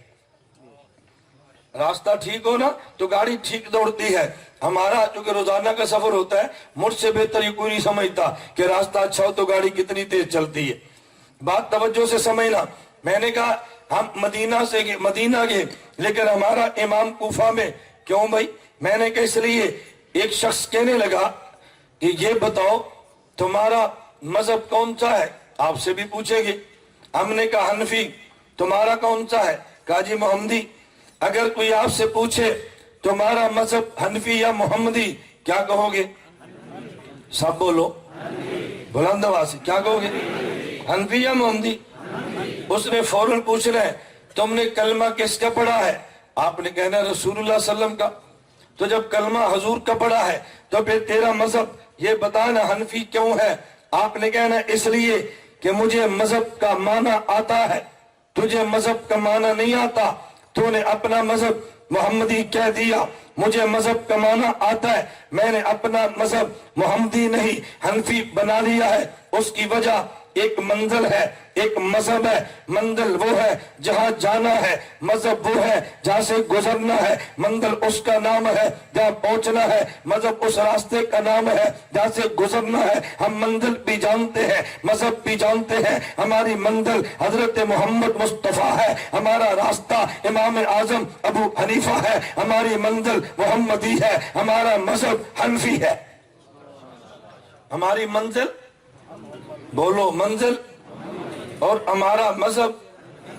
راستہ ٹھیک ہو نا تو گاڑی ٹھیک دوڑتی ہے۔ ہمارا چونکہ روزانہ کا سفر ہوتا ہے، مجھ سے بہتر یہ کوئی نہیں سمجھتا کہ راستہ اچھا ہو تو گاڑی کتنی تیز چلتی ہے۔ بات توجہ سے سمجھنا، میں نے کہا ہم مدینہ گئے لیکن ہمارا امام کوفہ میں، کیوں بھائی؟ میں نے کہا اس لیے ایک شخص کہنے لگا کہ یہ بتاؤ تمہارا مذہب کون سا ہے؟ آپ سے بھی پوچھیں گے۔ ہم نے کہا حنفی۔ تمہارا کون سا ہے؟ کہا جی محمدی۔ اگر کوئی آپ سے پوچھے تمہارا مذہب حنفی یا محمدی کیا کہو گے؟ سب بولو بلند آواز سے، کیا کہو گے؟ حنفی یا محمدی؟ اس نے فوراً پوچھ رہے تم نے کلمہ کس کا پڑھا ہے؟ آپ نے کہنا رسول اللہ صلی اللہ علیہ وسلم کا۔ تو جب کلمہ حضور کا پڑھا ہے تو پھر تیرا مذہب یہ بتانا حنفی کیوں ہے؟ آپ نے کہنا اس لیے کہ مجھے مذہب کا معنی آتا ہے، تجھے مذہب کا معنی نہیں آتا، تو نے اپنا مذہب محمدی کہہ دیا، مجھے مذہب کا معنی آتا ہے، میں نے اپنا مذہب محمدی نہیں حنفی بنا لیا ہے۔ اس کی وجہ ایک منزل ہے، ایک مذہب ہے۔ منزل وہ ہے جہاں جانا ہے، مذہب وہ ہے جہاں سے گزرنا ہے۔ منزل اس کا نام ہے جہاں پہنچنا ہے، مذہب اس راستے کا نام ہے جہاں سے گزرنا ہے۔ ہم منزل بھی جانتے ہیں، مذہب بھی جانتے ہیں۔ ہماری منزل حضرت محمد مصطفیٰ ہے، ہمارا راستہ امام اعظم ابو حنیفہ ہے، ہماری منزل محمدی ہے، ہمارا مذہب حنفی ہے۔ ہماری منزل، بولو منزل، اور ہمارا مذہب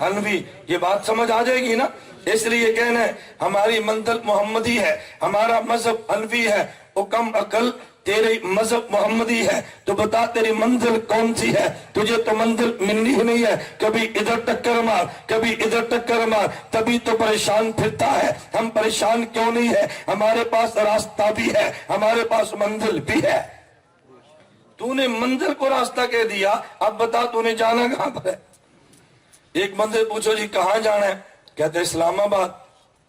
حنفی۔ یہ بات سمجھ آ جائے گی نا؟ اس لیے کہنا ہے ہماری منزل محمدی ہے، ہمارا مذہب حنفی ہے۔ او کم عقل، تیری مذہب محمدی ہے تو بتا تیری منزل کون سی ہے؟ تجھے تو منزل ملنی ہی نہیں ہے، کبھی ادھر ٹکر مار، کبھی ادھر ٹکر مار، تبھی تو پریشان پھرتا ہے۔ ہم پریشان کیوں نہیں ہے؟ ہمارے پاس راستہ بھی ہے، ہمارے پاس منزل بھی ہے۔ تو نے منزل کو راستہ کہہ دیا، اب بتا تو نے جانا کہاں پر ہے؟ ایک بندے پوچھو جی کہاں جانا ہے؟ کہتے اسلام آباد۔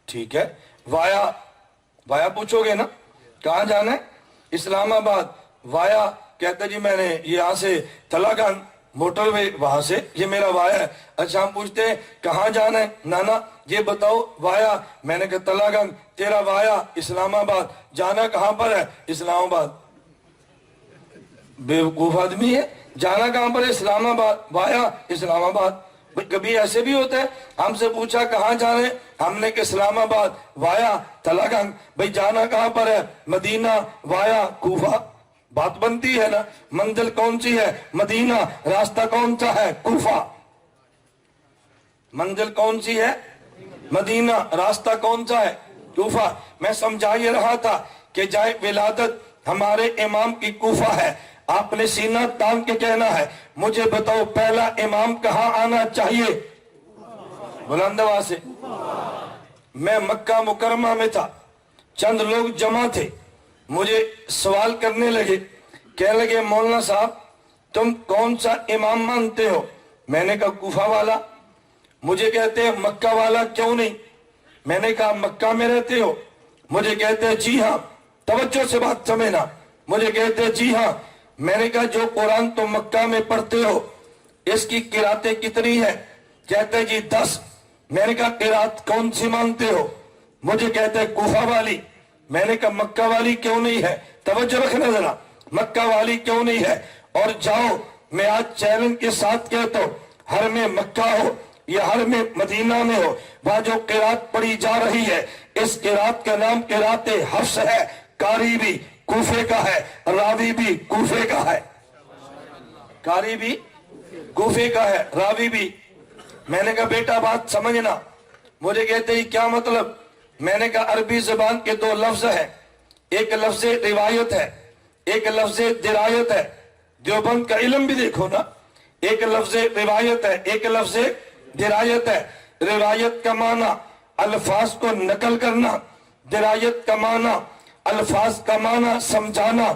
ٹھیک ہے، وایا پوچھو گے نا کہاں جانا ہے؟ اسلام آباد۔ وایا کہتے جی میں نے یہاں سے تلاگنگ موٹر وے، وہاں سے یہ میرا وایا ہے۔ اچھا ہم پوچھتے ہیں کہاں جانا ہے؟ نانا یہ بتاؤ وایا۔ میں نے کہا تلاگنگ، تیرا وایا اسلام آباد، جانا کہاں پر ہے؟ اسلام آباد۔ بیوقوف آدمی ہے، جانا کہاں پر ہے؟ اسلام آباد، وایا اسلام آباد۔ کبھی ایسے بھی ہوتا ہے ہم سے پوچھا کہاں جانا ہے، ہم نے کہ اسلام آباد، وایا تلاگنگ۔ بھئی جانا کہاں پر ہے؟ مدینہ، وایا کوفہ۔ بات بنتی ہے نا؟ منزل کون سی ہے؟ مدینہ۔ راستہ کون سا ہے؟ کوفہ۔ منزل کون سی ہے؟ مدینہ۔ راستہ کون سا ہے؟ کوفہ۔ میں سمجھا یہ رہا تھا کہ جائے ولادت ہمارے امام کی کوفہ ہے، آپ نے سینہ تان کے کہنا ہے مجھے بتاؤ پہلا امام کہاں آنا چاہیے؟ بلند آواز سے۔ میں مکہ مکرمہ میں تھا، چند لوگ جمع تھے، مجھے سوال کرنے لگے، کہنے لگے مولانا صاحب تم کون سا امام مانتے ہو؟ میں نے کہا کوفہ والا۔ مجھے کہتے ہیں مکہ والا کیوں نہیں؟ میں نے کہا مکہ میں رہتے ہو؟ مجھے کہتے ہیں جی ہاں۔ توجہ سے بات سمجھنا، مجھے کہتے ہیں جی ہاں۔ میں نے کہا جو قرآن تم مکہ میں پڑھتے ہو اس کی قراتیں کتنی ہیں؟ کہتے ہیں جی 10۔ میں نے کہا قرات کون سی مانتے ہو؟ مجھے کہتے ہیں کوفہ والی۔ میں نے کہا مکہ والی کیوں نہیں ہے؟ توجہ رکھنا ذرا، مکہ والی کیوں نہیں ہے؟ اور جاؤ میں آج چیلنج کے ساتھ کہتا ہوں، ہر میں مکہ ہو یا ہر میں مدینہ میں ہو، وہاں جو قرات پڑھی جا رہی ہے اس قرات کا نام قرات حفص ہے۔ قاری بھی کوفے کا ہے، راوی بھی کوفے کا ہے۔ قاری بھی کوفے کا ہے، راوی بھی۔ میں نے کہا بیٹا بات سمجھنا۔ مجھے کہتے ہیں کیا مطلب؟ میں نے کہا عربی زبان کے دو لفظ ہیں، ایک لفظ روایت ہے، ایک لفظ درایت ہے۔ دیوبند کا علم بھی دیکھو نا، ایک لفظ روایت ہے، ایک لفظ درایت ہے۔ روایت کا معنی الفاظ کو نقل کرنا، درایت کا معنی الفاظ کا معنی سمجھانا۔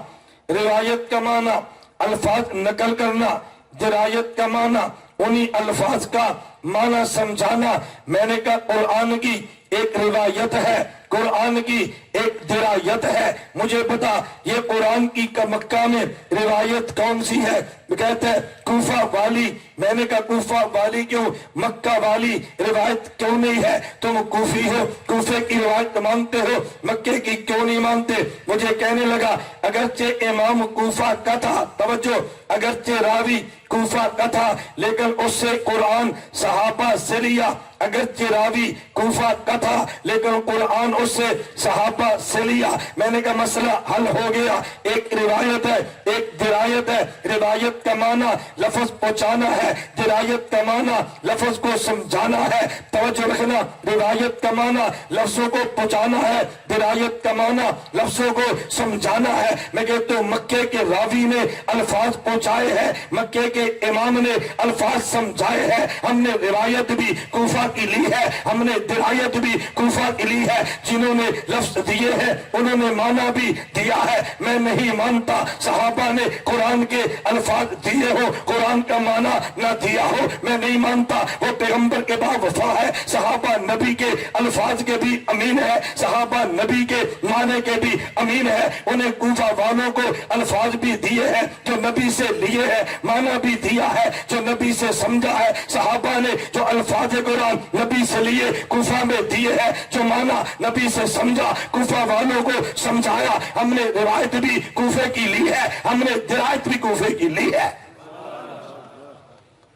روایت کا معنی الفاظ نقل کرنا، درایت کا معنی انہی الفاظ کا معنی سمجھانا۔ میں نے کہا قرآن کی ایک روایت ہے، قرآن کی ایک درایت ہے، مجھے بتا یہ قرآن کی مکہ میں روایت کون سی ہے؟ کہتے ہیں کوفہ والی۔ میں نے کہا کوفہ والی کیوں؟ مکہ والی روایت کیوں نہیں ہے؟ تم کوفی ہو، کوفے کی روایت مانتے ہو، مکے کی کیوں نہیں مانتے؟ مجھے کہنے لگا اگرچہ امام کوفہ کا تھا، توجہ، اگرچہ راوی کوفہ کا تھا لیکن اس سے قرآن صحابہ سے لیا۔ اگرچہ راوی کوفہ کا تھا لیکن قرآن اس سے صحابہ سے لیا۔ میں نے کہا مسئلہ حل ہو گیا، ایک روایت ہے ایک درایت ہے۔ روایت کا معنی لفظ پہنچانا ہے، درایت کا معنی لفظ کو سمجھانا ہے۔ توجہ رکھنا، روایت کا معنی لفظوں کو پہنچانا ہے، درایت کا معنی لفظوں کو سمجھانا ہے۔ میں کہتا ہوں مکے کے راوی نے الفاظ پہنچائے ہیں، مکے کے امام نے الفاظ سمجھائے ہیں۔ ہم نے روایت بھی کوفہ کی لی ہے، ہم نے درایت بھی کوفہ کی لی ہے۔ جنہوں نے لفظ دیے ہیں انہوں نے معنی بھی دیا ہے. میں نہیں مانتا صحابہ نے قرآن کے الفاظ دیے ہو قرآن کا معنی نہ دیا ہو. میں نہیں مانتا وہ پیغمبر کے با وفا ہے. صحابہ نبی کے الفاظ کے بھی امین ہے, صحابہ نبی کے معنی کے بھی امین ہے. انہیں کوفہ والوں کو الفاظ بھی دیے ہیں جو نبی سے لیے ہیں, معنی بھی دیا ہے جو نبی سے سمجھا ہے. صحابہ نے جو الفاظ قرآن نبی سے لیے کوفہ میں دیے ہیں, جو معنی نبی سے سمجھا کوفہ والوں کو سمجھایا. ہم نے روایت بھی کوفے کی لی ہے, ہم نے درایت بھی کوفے کی لی ہے.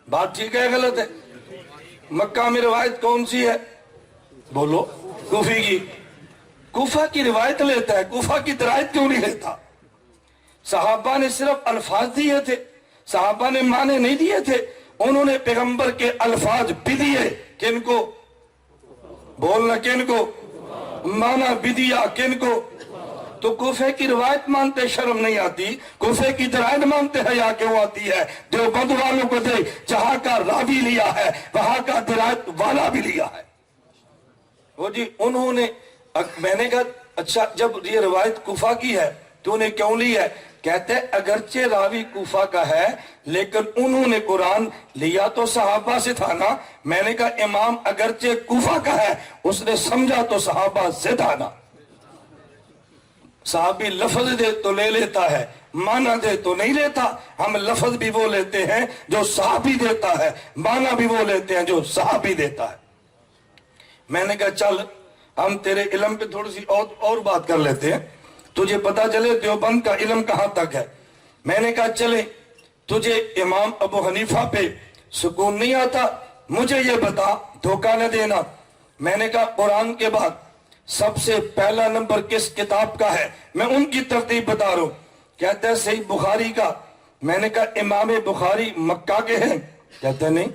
بات ٹھیک ہے غلط ہے؟ مکہ میں روایت کون سی ہے بولو؟ کوفی کی. کوفہ کی روایت لیتا ہے, کوفہ کی درایت کیوں نہیں لیتا؟ صحابہ نے صرف الفاظ دیے تھے, صحابہ نے معنی نہیں دیے تھے. انہوں نے پیغمبر کے الفاظ بھی دیے, کن کو بولنا, کن کو معنی بھی دیا, کن کو. تو کوفے کی روایت مانتے شرم نہیں آتی, کوفے کی درایت مانتے حیا کیوں آتی ہے؟ دیوبند والوں کو دے, جہاں کا راوی لیا ہے وہاں کا درایت والا بھی لیا ہے. وہ جی انہوں نے, میں نے کہا اچھا جب یہ روایت کوفہ کی ہے تو انہیں کیوں لی ہے؟ کہتے ہیں اگرچہ راوی کوفہ کا ہے لیکن انہوں نے قرآن لیا تو صحابہ سے تھا نا. میں نے کہا امام اگرچہ کوفہ کا ہے اس نے سمجھا تو صحابہ سے تھا نا. صحابی لفظ دے تو لے لیتا ہے, معنی دے تو نہیں لیتا. ہم لفظ بھی وہ لیتے ہیں جو صحابی دیتا ہے, معنی بھی وہ لیتے ہیں جو صحابی دیتا ہے. میں نے کہا چل ہم تیرے علم پہ تھوڑی سی اور بات کر لیتے ہیں, تجھے پتا چلے دیوبند کا علم کہاں تک ہے. میں نے کہا چلے تجھے امام ابو حنیفہ پہ سکون نہیں آتا, مجھے یہ بتا, دھوکہ نہ دینا. میں نے کہا قرآن کے بعد سب سے پہلا نمبر کس کتاب کا ہے؟ میں ان کی ترتیب بتا رہا ہوں. کہتا ہے صحیح بخاری کا. میں نے کہا امام بخاری مکہ کے ہیں؟ کہتا ہے نہیں.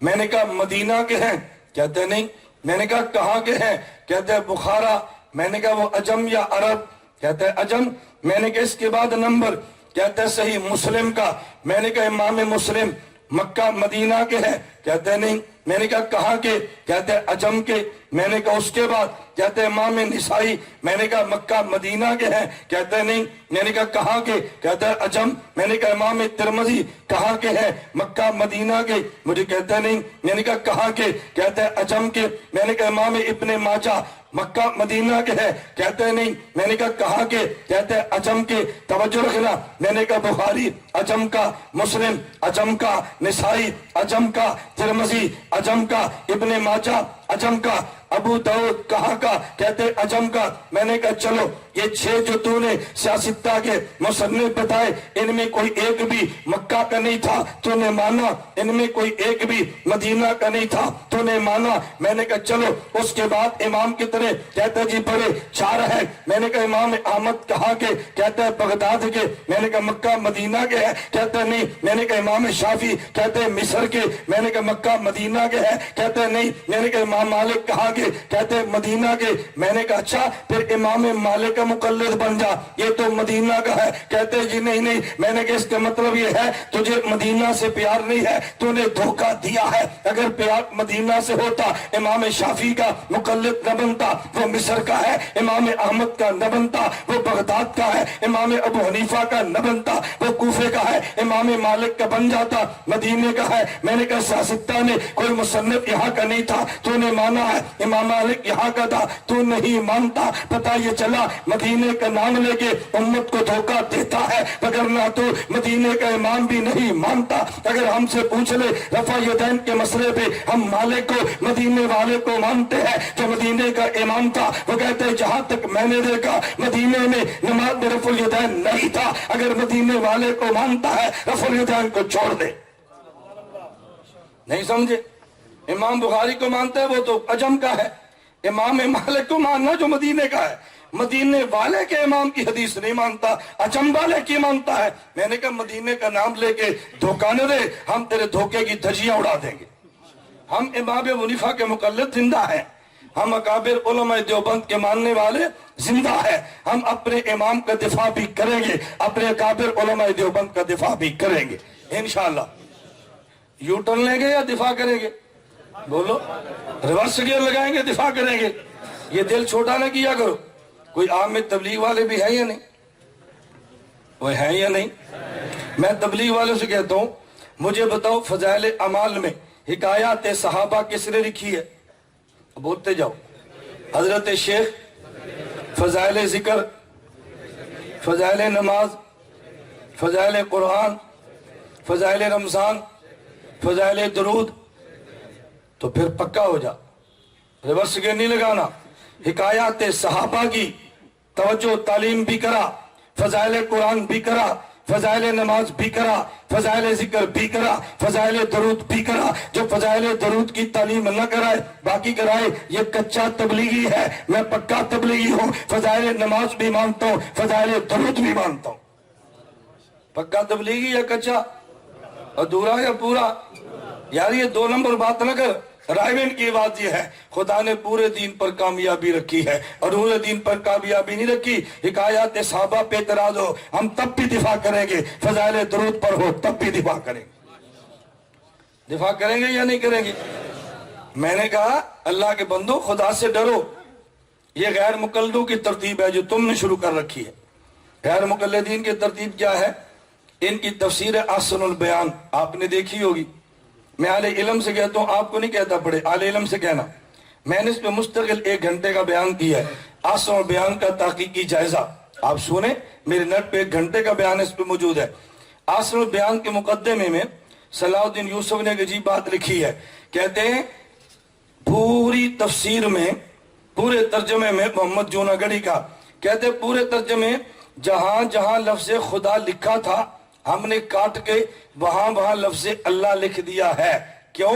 میں نے کہا مدینہ کے ہیں؟ کہتا ہے نہیں. میں نے کہا کہاں کے ہیں؟ کہتا ہے بخارا. میں نے کہا وہ عجم یا عرب؟ کہتا ہے عجم. میں نے کہا اس کے بعد نمبر؟ کہتا ہے صحیح مسلم کا. میں نے کہا امام مسلم مکہ مدینہ کے ہیں؟ کہتا ہے نہیں. میں نے کہا کہاں کے؟ کہتے ہیں عجم کے. میں نے کہا اس کے بعد؟ کہتے ہیں امام نسائی. میں نے کہا مکہ مدینہ کے ہیں؟ کہتے ہیں نہیں. میں نے کہا کہاں کے؟ کہتا ہے عجم. میں نے کہا امام ترمذی کہاں کے ہیں؟ مکہ مدینہ کے. مجھے کہتا ہے نہیں. میں نے کہا کہاں کے؟ کہتا ہے عجم کے. میں نے کہا امام ابن ماجہ مکہ مدینہ کے ہے؟ کہتے ہیں نہیں. میں نے کہا کہاں کے؟ کہتے ہیں عجم کے. توجہ رکھنا, میں نے کہا بخاری عجم کا, مسلم عجم کا, نسائی عجم کا, ترمذی عجم کا, ابن ماجہ عجم کا, ابو داؤد کہاں کا؟ کہتے عجم کا. میں نے کہا چلو یہ 6 جو تو نے سیاستہ کے مصنف بتائے ان میں کوئی ایک بھی مکہ کا نہیں تھا, تو نے مانا. ان میں کوئی ایک بھی مدینہ کا نہیں تھا, تو نے مانا. میں نے کہا چلو اس کے بعد امام کتنے؟ کہتا ہے جی بڑے 4 ہیں. میں نے کہا امام احمد کہاں کے؟ کہتا ہے بغداد کے. میں نے کہا مکہ مدینہ کے ہے؟ کہتا ہے نہیں. میں نے کہا امام شافعی کہتے ہیں مصر کے. میں نے کہا مکہ مدینہ کے ہے؟ کہتا ہے نہیں. میں نے کہا امام مالک کہاں کے؟ کہتے ہیں مدینہ کے. میں نے کہا اچھا پھر امام مالک کا مقلد بن جا, یہ تو مدینہ کا ہے. کہتے ہیں جی نہیں نہیں. میں نے کہا اس کا مطلب یہ ہے تجھے مدینہ سے پیار نہیں ہے, تو نے دھوکہ دیا ہے. اگر پیار مدینہ سے ہوتا امام شافعی کا مقلد نہ بنتا, وہ مصر کا ہے. امام احمد کا نہ بنتا, وہ بغداد کا ہے. امام ابو حنیفہ کا نہ بنتا, وہ کوفے کا ہے. امام مالک کا بن جاتا, مدینے کا ہے. میں نے کہا سیاستہ نے کوئی مصنف یہاں کا نہیں تھا, تو نے مانا ہے. امام مالک یہاں کا تھا, تو نہیں مانتا. پتہ یہ چلا مدینے کا نام لے کے امت کو دھوکہ دیتا ہے, وگرنہ تو مدینے کا امام بھی نہیں مانتا. اگر ہم سے پوچھ لے رفع یدین کے مسئلے پہ, ہم مالک کو مدینے والے کو مانتے ہیں جو مدینے کا امام تھا. وہ کہتے ہیں جہاں تک میں نے دیکھا مدینے میں نماز میں رفع الیدین نہیں تھا. اگر مدینے والے کو مانتا ہے رفع الیدین کو چھوڑ دے. نہیں سمجھے؟ امام بخاری کو مانتا ہے وہ تو عجم کا ہے. امام مالک کو ماننا جو مدینے کا ہے. مدینے والے کے امام کی حدیث نہیں مانتا, عجم والے کی مانتا ہے. میں نے کہا مدینے کا نام لے کے دھوکہ نہ دے, ہم تیرے دھوکے کی دھجیاں اڑا دیں گے. ہم امام ابو حنیفہ کے مقلد زندہ ہیں, ہم اکابر علماء دیوبند کے ماننے والے زندہ ہیں. ہم اپنے امام کا دفاع بھی کریں گے, اپنے اکابر علماء دیوبند کا دفاع بھی کریں گے انشاءاللہ. یو ٹرن لیں گے یا دفاع کریں گے؟ بولو. ریورس گیئر لگائیں گے دفاع کریں گے؟ یہ دل چھوٹا نہ کیا کرو. کوئی عام میں تبلیغ والے بھی ہیں یا نہیں؟ وہ ہیں یا نہیں؟ میں تبلیغ والوں سے کہتا ہوں مجھے بتاؤ فضائل اعمال میں حکایات صحابہ کس نے لکھی ہے؟ بولتے جاؤ. حضرت شیخ، فضائل ذکر، فضائل نماز، فضائل قرآن، فضائل رمضان، فضائل درود. تو پھر پکا ہو جا، ریورس گیئر نہیں لگانا. حکایات صحابہ کی توجہ تعلیم بھی کرا، فضائل قرآن بھی کرا، فضائل نماز بھی کرا، فضائل ذکر بھی کرا، فضائل درود بھی کرا. جو فضائل درود کی تعلیم نہ کرائے باقی کرائے یہ کچا تبلیغی ہے. میں پکا تبلیغی ہوں، فضائل نماز بھی مانتا ہوں، فضائل درود بھی مانتا ہوں. پکا تبلیغی یا کچا؟ ادھورا یا پورا؟ یار یہ 2 نمبر بات نہ کر. رائمن کی بات یہ ہے خدا نے پورے دین پر کامیابی رکھی ہے اور پورے دین پر کامیابی نہیں رکھی. حکایات صحابہ پہ اعتراض ہو ہم تب بھی دفاع کریں گے، فضائل درود پر ہو تب بھی دفاع کریں گے. دفاع کریں گے یا نہیں کریں گے؟ میں نے کہا اللہ کے بندو خدا سے ڈرو. یہ غیر مقلدوں کی ترتیب ہے جو تم نے شروع کر رکھی ہے. غیر مقلدین کی ترتیب کیا ہے؟ ان کی تفسیر احسن البیان آپ نے دیکھی ہوگی. میں اہل علم سے کہتا ہوں، آپ کو نہیں کہتا پڑھے، اہل علم سے کہنا. میں نے اس پہ مستقل 1 گھنٹے کا بیان کیا ہے. احسن البیان کا تحقیقی جائزہ آپ سنیں، میرے نیٹ پہ 1 گھنٹے کا بیان اس پہ موجود ہے. احسن البیان کے مقدمے میں صلاح الدین یوسف نے ایک عجیب بات لکھی ہے. کہتے ہیں پوری تفسیر میں، پورے ترجمے میں محمد جوناگڑھی کا، کہتے پورے ترجمے جہاں جہاں لفظ خدا لکھا تھا ہم نے کاٹ کے وہاں لفظ اللہ لکھ دیا ہے. کیوں؟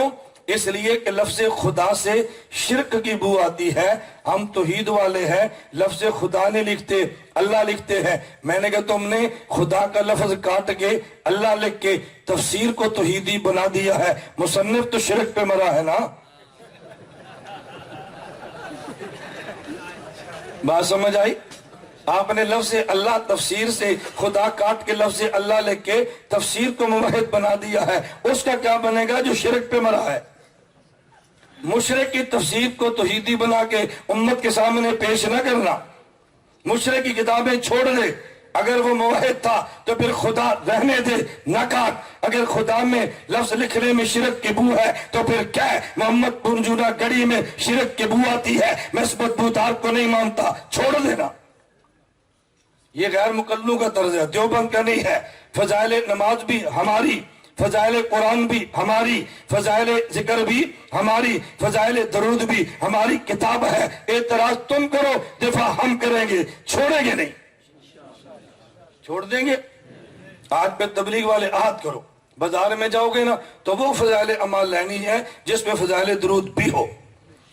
اس لیے کہ لفظ خدا سے شرک کی بو آتی ہے. ہم توحید والے ہیں، لفظ خدا نہیں لکھتے، اللہ لکھتے ہیں. میں نے کہا تم نے خدا کا لفظ کاٹ کے اللہ لکھ کے تفسیر کو توحیدی بنا دیا ہے. مصنف تو شرک پہ مرا ہے نا. بات سمجھ آئی؟ آپ نے لفظ اللہ تفسیر سے خدا کاٹ کے لفظ اللہ لکھ کے تفسیر کو موحد بنا دیا ہے. اس کا کیا بنے گا جو شرک پہ مرا ہے؟ مشرک کی تفسیر کو توحیدی بنا کے امت کے سامنے پیش نہ کرنا. مشرک کی کتابیں چھوڑ دے. اگر وہ موحد تھا تو پھر خدا رہنے دے، نہ کاٹ. اگر خدا میں لفظ لکھنے میں شرک کی بو ہے تو پھر کیا ہے؟ محمد پرجونا گڑھی میں شرک کی بو آتی ہے، میں اس بدبودار کو نہیں مانتا، چھوڑ دینا. یہ غیر مقلدوں کا طرز ہے، دیوبند کا نہیں ہے. فضائل نماز بھی ہماری، فضائل قرآن بھی ہماری، فضائل ذکر بھی ہماری، فضائل درود بھی ہماری کتاب ہے. اعتراض تم کرو، دفاع ہم کریں گے، چھوڑیں گے نہیں. چھوڑ دیں گے؟ آج پہ تبلیغ والے عہد کرو، بازار میں جاؤ گے نا تو وہ فضائل اعمال لینی ہے جس میں فضائل درود بھی ہو.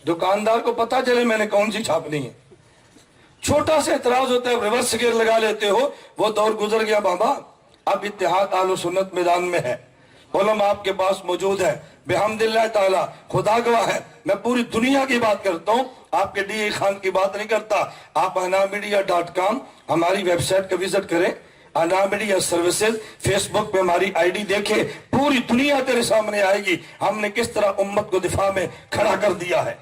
دکاندار کو پتا چلے میں نے کون سی چھاپنی ہے. چھوٹا سے اعتراض ہوتا ہے ریورس گیئر لگا لیتے ہو. وہ دور گزر گیا بابا. اب اتحاد اہل سنت میدان میں ہے، علماء آپ کے پاس موجود ہے بحمد اللہ تعالی. خدا گواہ ہے میں پوری دنیا کی بات کرتا ہوں، آپ کے ڈی اے خان کی بات نہیں کرتا. آپ anamidia.com ہماری ویب سائٹ کا وزٹ کریں، انامیڈیا سروسز، فیس بک پہ ہماری آئی ڈی دیکھیں. پوری دنیا تیرے سامنے آئے گی ہم نے کس طرح امت کو دفاع میں کھڑا کر دیا ہے.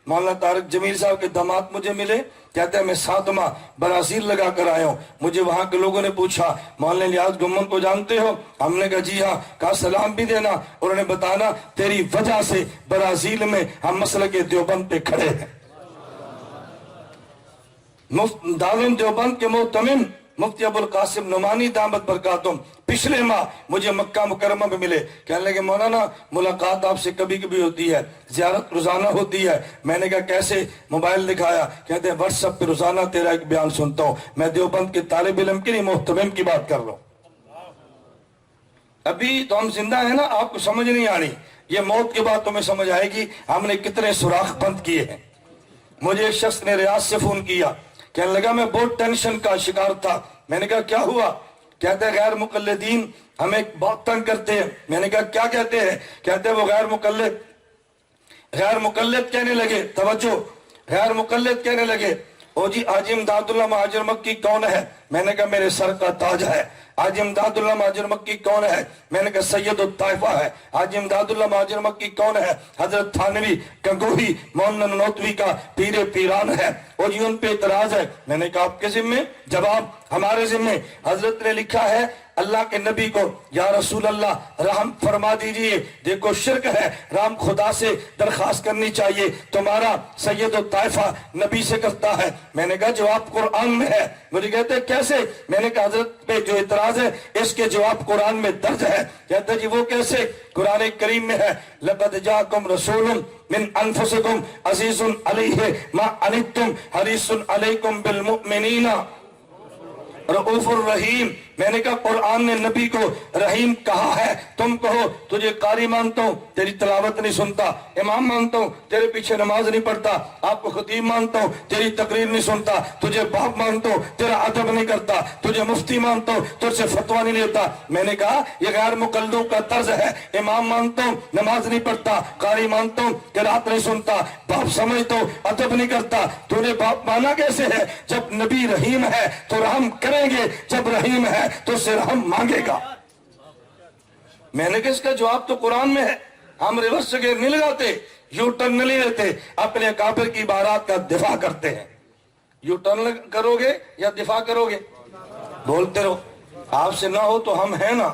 مولانا طارق جمیل صاحب کے داماد مجھے ملے، کہتے ہیں میں 7 ماہ برازیل لگا کر آیا ہوں. مجھے وہاں کے لوگوں نے پوچھا مولانا الیاس گمن کو جانتے ہو؟ ہم نے کہا جی ہاں. کہا سلام بھی دینا. انہوں نے بتانا تیری وجہ سے برازیل میں ہم مسلک دیوبند پہ کھڑے ہیں. دارالعلوم دیوبند کے محتمم مفتی ابوالقاسم نعمانی دامت برکاتہم پچھلے ماہ مجھے مکہ مکرمہ میں ملے. کہنے لگے مولانا ملاقات آپ سے کبھی کبھی ہوتی ہے، زیارت روزانہ ہوتی ہے. میں نے کہا کیسے؟ موبائل دکھایا. کہتے ہیں واٹس ایپ پہ روزانہ تیرا ایک بیان سنتا ہوں. میں دیوبند کے طالب علم کی نہیں محتمم کی بات کر رہا ہوں. ابھی تو ہم زندہ ہیں نا، آپ کو سمجھ نہیں آنی. یہ موت کے بعد تمہیں سمجھ آئے گی ہم نے کتنے سوراخ بند کیے ہیں. مجھے ایک شخص نے ریاض سے فون کیا، کہنے لگا میں بہت ٹینشن کا شکار تھا. میں نے کہا کیا ہوا؟ کہتے ہیں غیر مقلدین ہمیں بہت تنگ کرتے ہیں. میں نے کہا کیا کہتے ہیں؟ کہتے ہیں وہ غیر مقلد کہنے لگے، توجہ، غیر مقلد کہنے لگے او جی حاجی امداد اللہ مہاجر مکی کون ہے؟ میں نے کہا میرے سر کا تاج ہے. حاجی امداداللہ مہاجر مکی کون ہے؟ میں نے کہا سید الطائفہ ہے۔ حاجی امداداللہ مہاجر مکی کون ہے؟ حضرت تھانوی گنگوہی مولانا نانوتوی کا پیر پیران ہے۔ اور جی ان پہ اعتراض ہے۔ میں نے کہا آپ کے ذمے؟ جواب ہمارے ذمے۔ حضرت نے لکھا ہے اللہ کے نبی کو یا رسول اللہ رحم فرما دیجئے، دیکھو شرک ہے، رحم خدا سے درخواست کرنی چاہیے، تمہارا سید الطائفہ نبی سے کرتا ہے۔ میں نے کہا جواب قرآن میں ہے۔ مجھے کہتے کیسے؟ میں نے کہا حضرت پہ جو اعتراض ہے اس کے جواب قرآن میں درج ہے۔ کہتے جی وہ کیسے؟ قرآن کریم میں ہے لَقَدْ جَاءَكُمْ رَسُولٌ مِّنْ أَنفُسِكُمْ عَزِيزٌ عَلَيْهِ مَا عَنِتُّمْ حَرِيصٌ عَلَيْكُمْ بِالْمُؤْمِنِينَ رؤوف الرحیم۔ میں نے کہا قرآن نے نبی کو رحیم کہا ہے، تم کہو تجھے قاری مانتا ہوں تیری تلاوت نہیں سنتا، امام مانتا ہوں تیرے پیچھے نماز نہیں پڑھتا، آپ کو خطیب مانتا ہوں تیری تقریر نہیں سنتا، تجھے باپ مانتا ہوں تیرا ادب نہیں کرتا، تجھے مفتی مانتا ہوں تجھ سے فتویٰ نہیں لیتا۔ میں نے کہا یہ غیر مقلدوں کا طرز ہے، امام مانتا ہوں نماز نہیں پڑھتا، قاری مانتا ہوں قرات نہیں سنتا، باپ سمجھتا ہوں ادب نہیں کرتا۔ تو نے باپ مانا کیسے ہے؟ جب نبی رحیم ہے تو رحم کریں گے، جب رحیم ہے تو سے رحم مانگے گا۔ میں نے کہا اس کا جواب تو قرآن میں ہے، ہم ریورس جگہ نہیں لگاتے، یو ٹرن نہیں لیتے، اپنے اکابر کی عبارات کا دفاع کرتے ہیں۔ یو ٹرن کرو گے یا دفاع کرو گے؟ بولتے رہو۔ آپ سے نہ ہو تو ہم ہیں نا،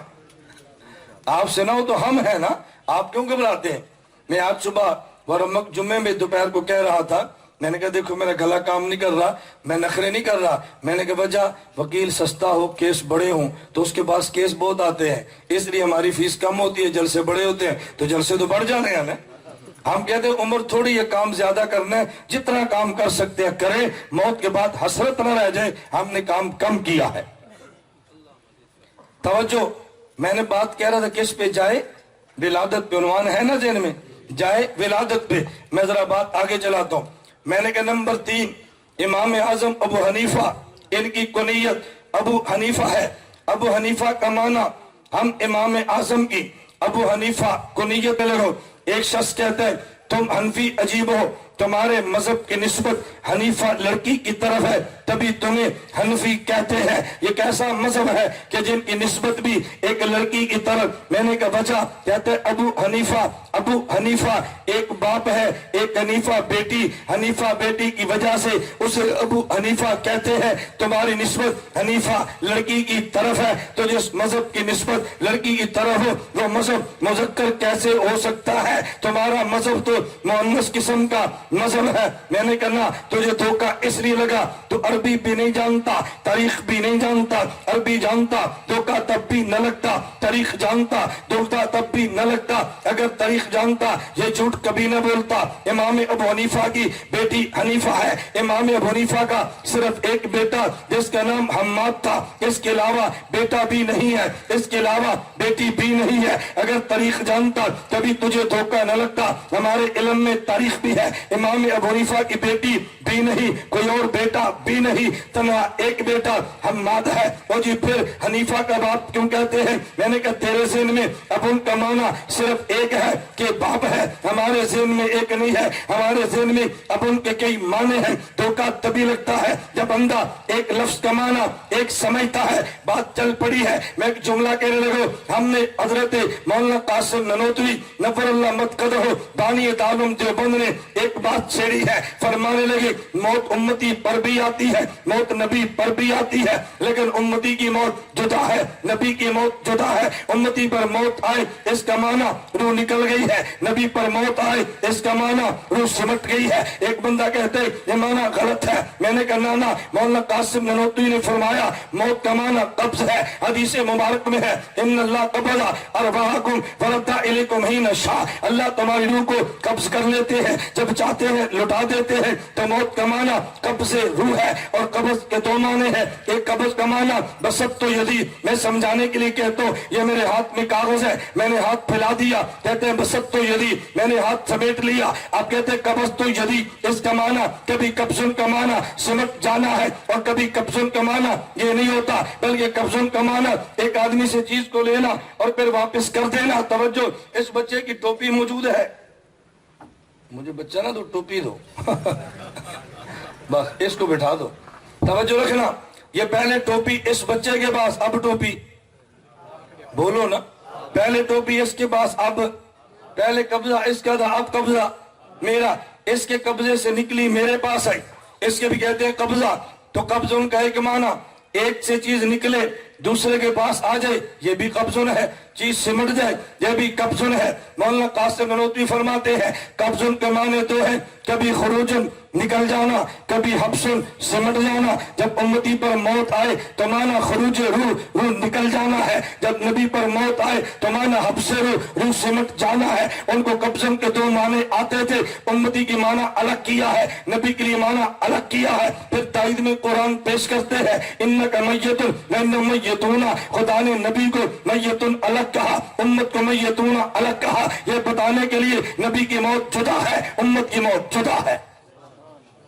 آپ سے نہ ہو تو ہم ہیں نا، آپ کیوں گھبراتے ہیں؟ میں آج صبح ورمک جمعے میں دوپہر کو کہہ رہا تھا، میں نے کہا دیکھو میرا گلا کام نہیں کر رہا، میں نخرے نہیں کر رہا، میں نے کہا وجہ وکیل سستا ہو کیس بڑے ہوں تو اس کے پاس کیس بہت آتے ہیں، اس لیے ہماری فیس کم ہوتی ہے، جلسے بڑے ہوتے ہیں تو جلسے تو بڑھ جانے ہیں نا۔ ہم کہتے ہیں عمر تھوڑی ہے کام زیادہ کرنا ہے، جتنا کام کر سکتے ہیں کریں، موت کے بعد حسرت نہ رہ جائے ہم نے کام کم کیا ہے۔ توجہ، میں نے بات کہہ رہا تھا کس پہ؟ جائے ولادت پہ، عنوان ہے نا ذہن میں، جائے ولادت پہ۔ میں ذرا بات آگے چلاتا ہوں۔ میں نے کہا نمبر 3 امام اعظم ابو حنیفہ، ان کی کنیت ابو حنیفہ ہے۔ ابو حنیفہ کا معنی ہم امام اعظم کی ابو حنیفہ کنیت لگو۔ ایک شخص کہتا ہے تم حنفی عجیب ہو، تمہارے مذہب کی نسبت حنیفہ لڑکی کی طرف ہے تبھی تمہیں حنفی کہتے ہیں۔ یہ کیسا مذہب ہے کہ جن کی نسبت بھی ایک لڑکی کی طرف؟ میں نے کہا وجہ، کہتے ہیں ابو حنیفہ ایک باپ ہے، ایک حنیفہ بیٹی، حنیفہ بیٹی کی وجہ سے اسے ابو حنیفہ کہتے ہیں۔ تمہاری نسبت حنیفہ لڑکی کی طرف ہے تو جس مذہب کی نسبت لڑکی کی طرف ہو وہ مذہب مذکر کیسے ہو سکتا ہے؟ تمہارا مذہب تو مؤنث قسم کا مذہب ہے۔ میں نے کہا تجھے دھوکہ اس لیے لگا تو عربی بھی نہیں جانتا، تاریخ بھی نہیں جانتا، عربی جانتا دھوکہ تب بھی نہ لگتا، تاریخ جانتا دھوکہ تب بھی نہ لگتا۔ اگر تاریخ جانتا یہ جھوٹ کبھی نہ بولتا۔ امام ابو حنیفہ کی بیٹی حنیفہ ہے۔ امام ابو حنیفہ کا صرف ایک بیٹا جس کا نام حماد تھا، اس کے علاوہ بیٹا بھی نہیں ہے، اس کے علاوہ بیٹی بھی نہیں ہے۔ اگر تاریخ جانتا کبھی تجھے دھوکہ نہ لگتا۔ ہمارے علم میں تاریخ بھی ہے، امام ابو حنیفہ کی بیٹی بھی نہیں، کوئی اور بیٹا بھی نہیں، تنہا ایک بیٹا حماد ہے۔ اور جی پھر حنیفہ کا باپ کیوں کہتے ہیں؟ میں نے کہا تیرے ذہن میں ابن کا معنی صرف ایک ہے کہ باپ ہے، ہمارے ذہن میں ایک نہیں ہے، ہمارے ذہن میں ابن کے کئی معنی ہیں۔ دھوکہ تبھی لگتا ہے جب بندہ ایک لفظ کا معنی ایک سمجھتا ہے۔ بات چل پڑی ہے، میں ایک جملہ کہنے لگا، ہم نے حضرت مولانا قاسم نانوتوی نور اللہ مدقدہ بانی تعلم دیوبند نے ایک بات چھیڑی ہے، فرمانے لگے موت امتی پر بھی آتی ہے، موت نبی پر بھی آتی ہے، لیکن امتی کی موت جدا ہے، نبی کی موت جدا ہے۔ امتی پر موت آئے اس کا معنی روح نکل گئی ہے، نبی پر موت آئے اس کا معنی روح سمٹ گئی ہے۔ ایک بندہ کہتے یہ معنی غلط ہے، میں نے کہا نانا، مولانا قاسم نانوتوی نے فرمایا موت کا معنی قبض ہے، حدیث مبارک میں ہے ان اللہ قبض ارواحکم ورد الیکم حین شاء، اللہ تمہاری روح کو قبض کر لیتے ہیں جب چاہتے ہیں لٹا دیتے ہیں۔ تو موت کا معنی قبض روح ہے، اور قبض کے دو معنی ہیں، ایک قبض کا معنی بسط تو یدی، میں سمجھانے کے لیے کہتا ہوں یہ میرے ہاتھ میں کاغذ ہے میں نے ہاتھ پھیلا دیا، کہتے ہیں بسط تو یدی، میں نے ہاتھ سمیٹ لیا۔ آپ کہتے ہیں قبض تو یدی، اس کا معنی کبھی قبضن کا معنی سمٹ جانا ہے اور کبھی قبضن کا معنی یہ نہیں ہوتا، بلکہ قبضن کا معنی ایک آدمی سے چیز کو لینا اور پھر واپس کر دینا۔ توجہ، اس بچے کی ٹوپی موجود ہے، مجھے بچہ نہ دو ٹوپی دو بس اس کو بٹھا دو۔ توجہ رکھنا، یہ پہلے ٹوپی اس بچے کے پاس، اب ٹوپی بولو نا. پہلے ٹوپی اس کے پاس، اب پہلے قبضہ اس کا تھا، اب قبضہ میرا. اس کے قبضے سے نکلی میرے پاس آئی، اس کے بھی کہتے ہیں قبضہ. تو قبض ان کا ایک معنی ایک سے چیز نکلے دوسرے کے پاس آ جائے، یہ بھی قبضن ہے. چیز سمٹ جائے، یہ بھی قبضن ہے. مولانا قاسم نانوتوی فرماتے ہیں قبضن کے معنی تو ہے کبھی خروجن نکل جانا، کبھی حبسن سمٹ جانا. جب امتی پر موت آئے تو معنی خروج روح، روح نکل جانا ہے. جب نبی پر موت آئے تو معنی حبس روح، روح سمٹ جانا ہے. ان کو قبضن کے دو معنی آتے تھے. امتی کی معنی الگ کیا ہے، نبی کے لیے معنی الگ کیا ہے. پھر تائید میں قرآن پیش کرتے ہیں انکا میتن وانہم میتون. خدا نے نبی کو میتن الگ کہا، امت کو میتون الگ کہا، یہ بتانے کے لیے نبی کی موت جدا ہے، امت کی موت جدا ہے.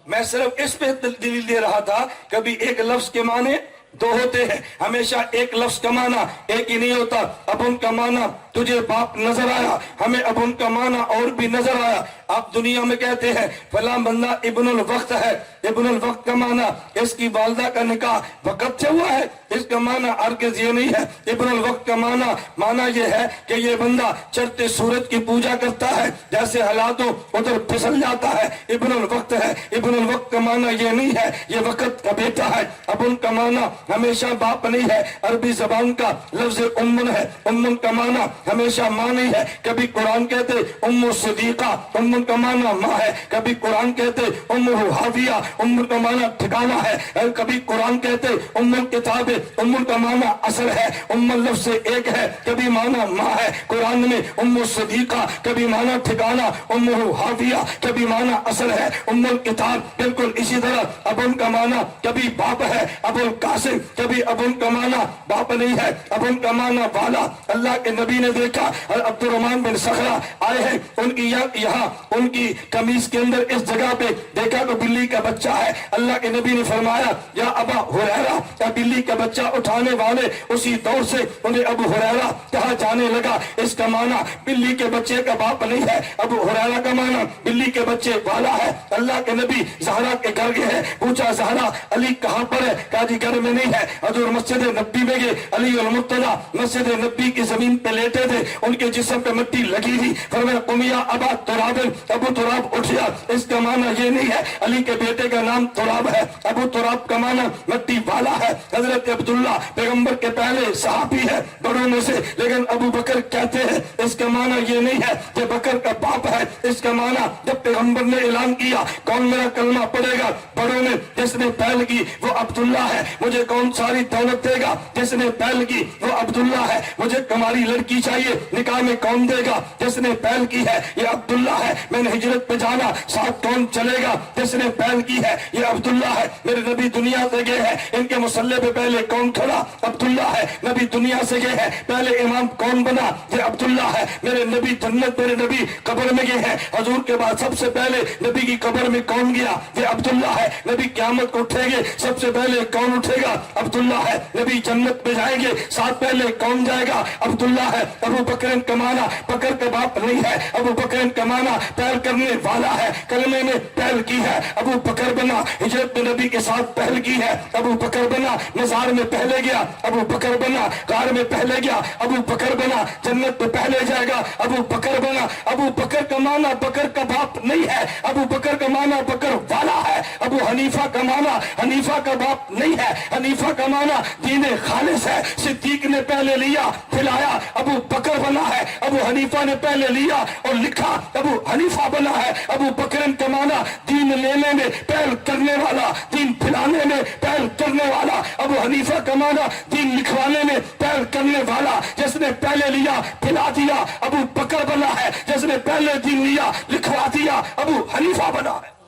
میں صرف اس پہ دلیل دے رہا تھا. کبھی ایک لفظ کے معنی دو ہوتے ہیں، ہمیشہ ایک لفظ کا معنی ایک ہی نہیں ہوتا. اب ان کا معنی تجھے باپ نظر آیا، ہمیں اب ان کا معنی اور بھی نظر آیا. آپ دنیا میں کہتے ہیں فلاں بندہ ابن الوقت ہے. ابن الوقت کا معنی اس کی والدہ کا نکاح وقت سے ہوا ہے، اس کا معنی ہرگز یہ نہیں ہے. ابن الوقت کا معنی یہ ہے کہ یہ بندہ چڑھتے سورج کی پوجا کرتا ہے، جیسے حالاتوں ادھر پھسل جاتا ہے، ابن الوقت ہے. ابن الوقت کا معنی یہ نہیں ہے یہ وقت کا بیٹا ہے. اب ان کا معنی ہمیشہ باپ نہیں ہے. عربی زبان کا لفظ امن ہے، امن کا معنی ہمیشہ ماں نہیں ہے. کبھی قرآن کہتے ام صدیقہ، امن کا معنی ماں ہے. کبھی قرآن کہتے ام حاویہ، امن کا معنی ٹھکانہ ہے. کبھی قرآن کہتے ام کتاب، امن کا معنی اثر ہے. ام لفظ ایک ہے، کبھی معنی ماں ہے. قرآن میں ام صدیقہ کبھی معنی ٹھکانہ، ام حاویہ کبھی معنی اثر ہے. ام کتاب بالکل اسی طرح. اب ان کا معنی کبھی باپ ہے، ابو القاسم کبھی اب ان کا معنی باپ نہیں ہے، اب ان کا معنی والا. اللہ کے نبی نے دیکھا عبد الرحمن بن صخرہ آئے ہیں، ان کی یہاں ان کی قمیص کے اندر اس جگہ پہ دیکھا تو بلی کا بچہ ہے. اللہ کے نبی نے فرمایا یا ابا ہریرہ، یا بلی کا بچہ اٹھانے والے اسی دور سے انہیں ابو ہریرہ کہا جانے لگا. اس کا معنی بلی کے بچے کا باپ نہیں ہے، ابو ہریرہ کا معنی بلی کے بچے والا ہے. اللہ کے نبی زہرا کے گھر گئے، پوچھا زہرا علی کہاں پر ہے؟ کہا جی گھر میں نہیں ہے. حضور مسجد نبی میں گئے، علی المرتضیٰ مسجد نبی کی زمین پہ لیٹے تھے، ان کے جسم پہ مٹی لگی تھی. فرمایا قم یا ابا تراب، ابو تراب اٹھ گیا. اس کا معنی یہ نہیں ہے علی کے بیٹے کا نام تراب ہے، ابو تراب کا معنی مٹی والا ہے. حضرت عبداللہ پیغمبر کے پہلے صحابی ہے بڑوں میں سے، لیکن ابو بکر کہتے ہیں اس کا معنی یہ نہیں ہے کہ بکر کا باپ ہے. اس کا معنی جب پیغمبر نے اعلان کیا کون میرا کلمہ پڑھے گا بڑوں میں جس نے پہل کی وہ عبداللہ ہے. مجھے کون ساری دولت دے گا؟ جس نے پہل کی وہ عبداللہ ہے. مجھے کماری لڑکی چاہیے، نکاح میں کون دے گا؟ جس نے پہل کی ہے یہ عبداللہ ہے. میں نے ہجرت پہ جانا ساتھ کون چلے گا؟ جس نے پہل کی ہے یہ عبداللہ ہے. میرے نبی دنیا سے گئے ہیں، ان کے مسلح پہ پہلے کون کھڑا؟ عبداللہ ہے. نبی دنیا سے گئے ہیں، پہلے امام کون بنا؟ یہ عبداللہ ہے. میرے نبی جنت، میرے نبی قبر میں گئے ہیں، حضور کے بعد سب سے پہلے نبی کی قبر میں کون گیا؟ یہ عبداللہ ہے. نبی قیامت کو اٹھیں گے، سب سے پہلے کون اٹھے گا؟ عبداللہ ہے. نبی جنت میں جائیں گے، ساتھ پہلے کون جائے گا؟ عبداللہ ہے. ابو بکر کا معنی بکر کا باپ نہیں ہے، ابو بکر کا معنی پہل کرنے والا ہے. کلمے میں پہل کی ہے، ابو بکر بنا. ہجرت میں نبی کے ساتھ پہل کی ہے، ابو بکر بنا. مزار میں پہلے گیا، ابو بکر بنا. غار میں پہلے گیا، ابو بکر بنا. جنت میں پہلے جائے گا، ابو بکر بنا. ابو بکر کا معنی بکر کا باپ نہیں ہے، ابو بکر کا معنی بکر والا ہے. ابو حنیفہ کا معنی حنیفہ کا باپ نہیں ہے، حنیفہ کا معنی دین خالص ہے. صدیق نے پہلے لیا پھلایا، ابو بکر بنا ہے. ابو حنیفہ نے پہلے لیا اور لکھا، ابو حنیفہ بنا ہے. ابو بکر کا معنی دین لینے میں پہل کرنے والا، دین پھلانے میں پہل کرنے والا. ابو حنیفہ کا معنی دین لکھوانے میں پہل کرنے والا، جس نے پہلے لیا پھلا دیا. ابو بکر بنا ہے، جس نے پہلے دین لیا لکھوا دیا، ابو حنیفہ بنا ہے.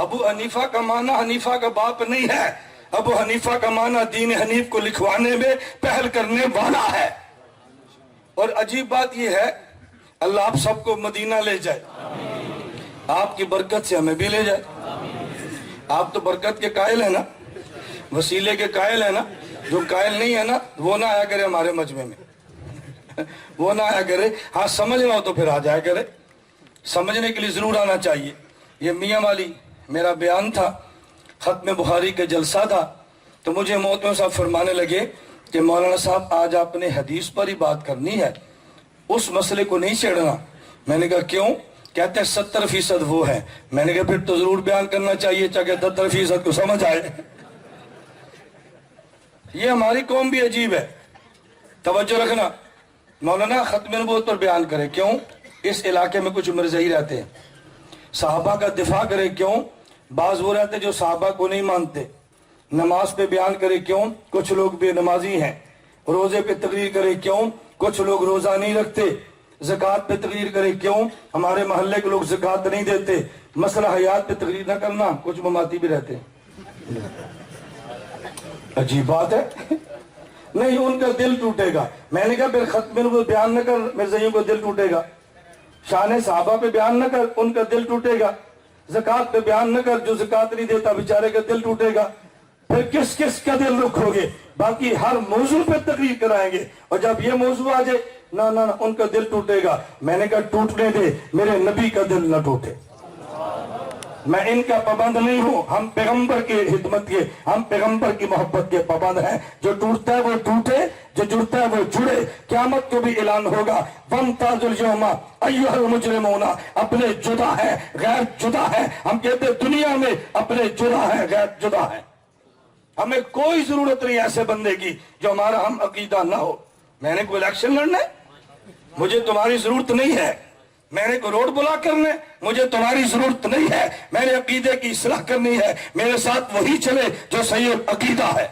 ابو حنیفہ کا معنی حنیفہ کا باپ نہیں ہے، ابو حنیفہ کا معنی دین حنیف کو لکھوانے میں پہل کرنے والا ہے. اور عجیب بات یہ ہے اللہ آپ سب کو مدینہ لے جائے، آپ کی برکت سے ہمیں بھی لے جائے. آپ تو برکت کے قائل ہیں نا، وسیلے کے قائل ہیں نا. جو قائل نہیں ہے نا وہ نہ آیا کرے ہمارے مجمع میں، وہ نہ آیا کرے. ہاں سمجھنا ہو تو پھر آ جایا کرے، سمجھنے کے لیے ضرور آنا چاہیے. یہ میاں والی میرا بیان تھا، ختم بخاری کا جلسہ تھا. تو مجھے محترم صاحب فرمانے لگے کہ مولانا صاحب آج آپ نے حدیث پر ہی بات کرنی ہے، اس مسئلے کو نہیں چھیڑنا۔ میں نے کہا کیوں؟ کہتے ہیں 70% وہ ہے۔ میں نے کہا پھر تو ضرور بیان کرنا چاہیے چاہے 70% کو سمجھ آئے۔ یہ ہماری قوم بھی عجیب ہے، توجہ رکھنا۔ مولانا ختم نبوت پر بیان کرے کیوں؟ اس علاقے میں کچھ مرزائی رہتے ہیں۔ صحابہ کا دفاع کرے کیوں؟ بعض وہ رہتے جو صحابہ کو نہیں مانتے۔ نماز پہ بیان کرے کیوں؟ کچھ لوگ بے نمازی ہیں۔ روزے پہ تقریر کرے کیوں؟ کچھ لوگ روزہ نہیں رکھتے۔ زکوٰۃ پہ تقریر کرے کیوں؟ ہمارے محلے کے لوگ زکوٰۃ نہیں دیتے۔ مسئلہ حیات پہ تقریر نہ کرنا، کچھ مماتی بھی رہتے ہیں۔ عجیب بات ہے۔ نہیں، ان کا دل ٹوٹے گا۔ میں نے کہا پھر ختم نبوت بیان نہ کر، مرزائیوں کو دل ٹوٹے گا۔ شان صحابہ پہ بیان نہ کر، ان کا دل ٹوٹے گا۔ زکوٰۃ پہ بیان نہ کر، جو زکوٰۃ نہیں دیتا بیچارے کا دل ٹوٹے گا۔ پھر کس کس کا دل رکھو گے؟ باقی ہر موضوع پہ تقریر کرائیں گے، اور جب یہ موضوع آ جائے نہ نہ ان کا دل ٹوٹے گا۔ میں نے کہا ٹوٹنے دے، میرے نبی کا دل نہ ٹوٹے۔ میں ان کا پابند نہیں ہوں، ہم پیغمبر کی خدمت کے، ہم پیغمبر کی محبت کے پابند ہیں۔ جو ٹوٹتا ہے وہ ٹوٹے، جو جڑتا ہے وہ جڑے۔ قیامت کو بھی اعلان ہوگا وَامْتَازُوا الْيَوْمَ أَيُّهَا الْمُجْرِمُونَ۔ اپنے جدا ہے، غیر جدا ہے۔ ہم کہتے ہیں دنیا میں اپنے جدا ہے، غیر جدا ہے۔ ہمیں کوئی ضرورت نہیں ایسے بندے کی جو ہمارا ہم عقیدہ نہ ہو۔ میں نے کوئی الیکشن لڑنا ہے، مجھے تمہاری ضرورت نہیں ہے۔ میں نے کوئی روڈ بلاک کرنا ہے، مجھے تمہاری ضرورت نہیں ہے۔ میں نے عقیدے کی اصلاح کرنی ہے، میرے ساتھ وہی چلے جو صحیح عقیدہ ہے۔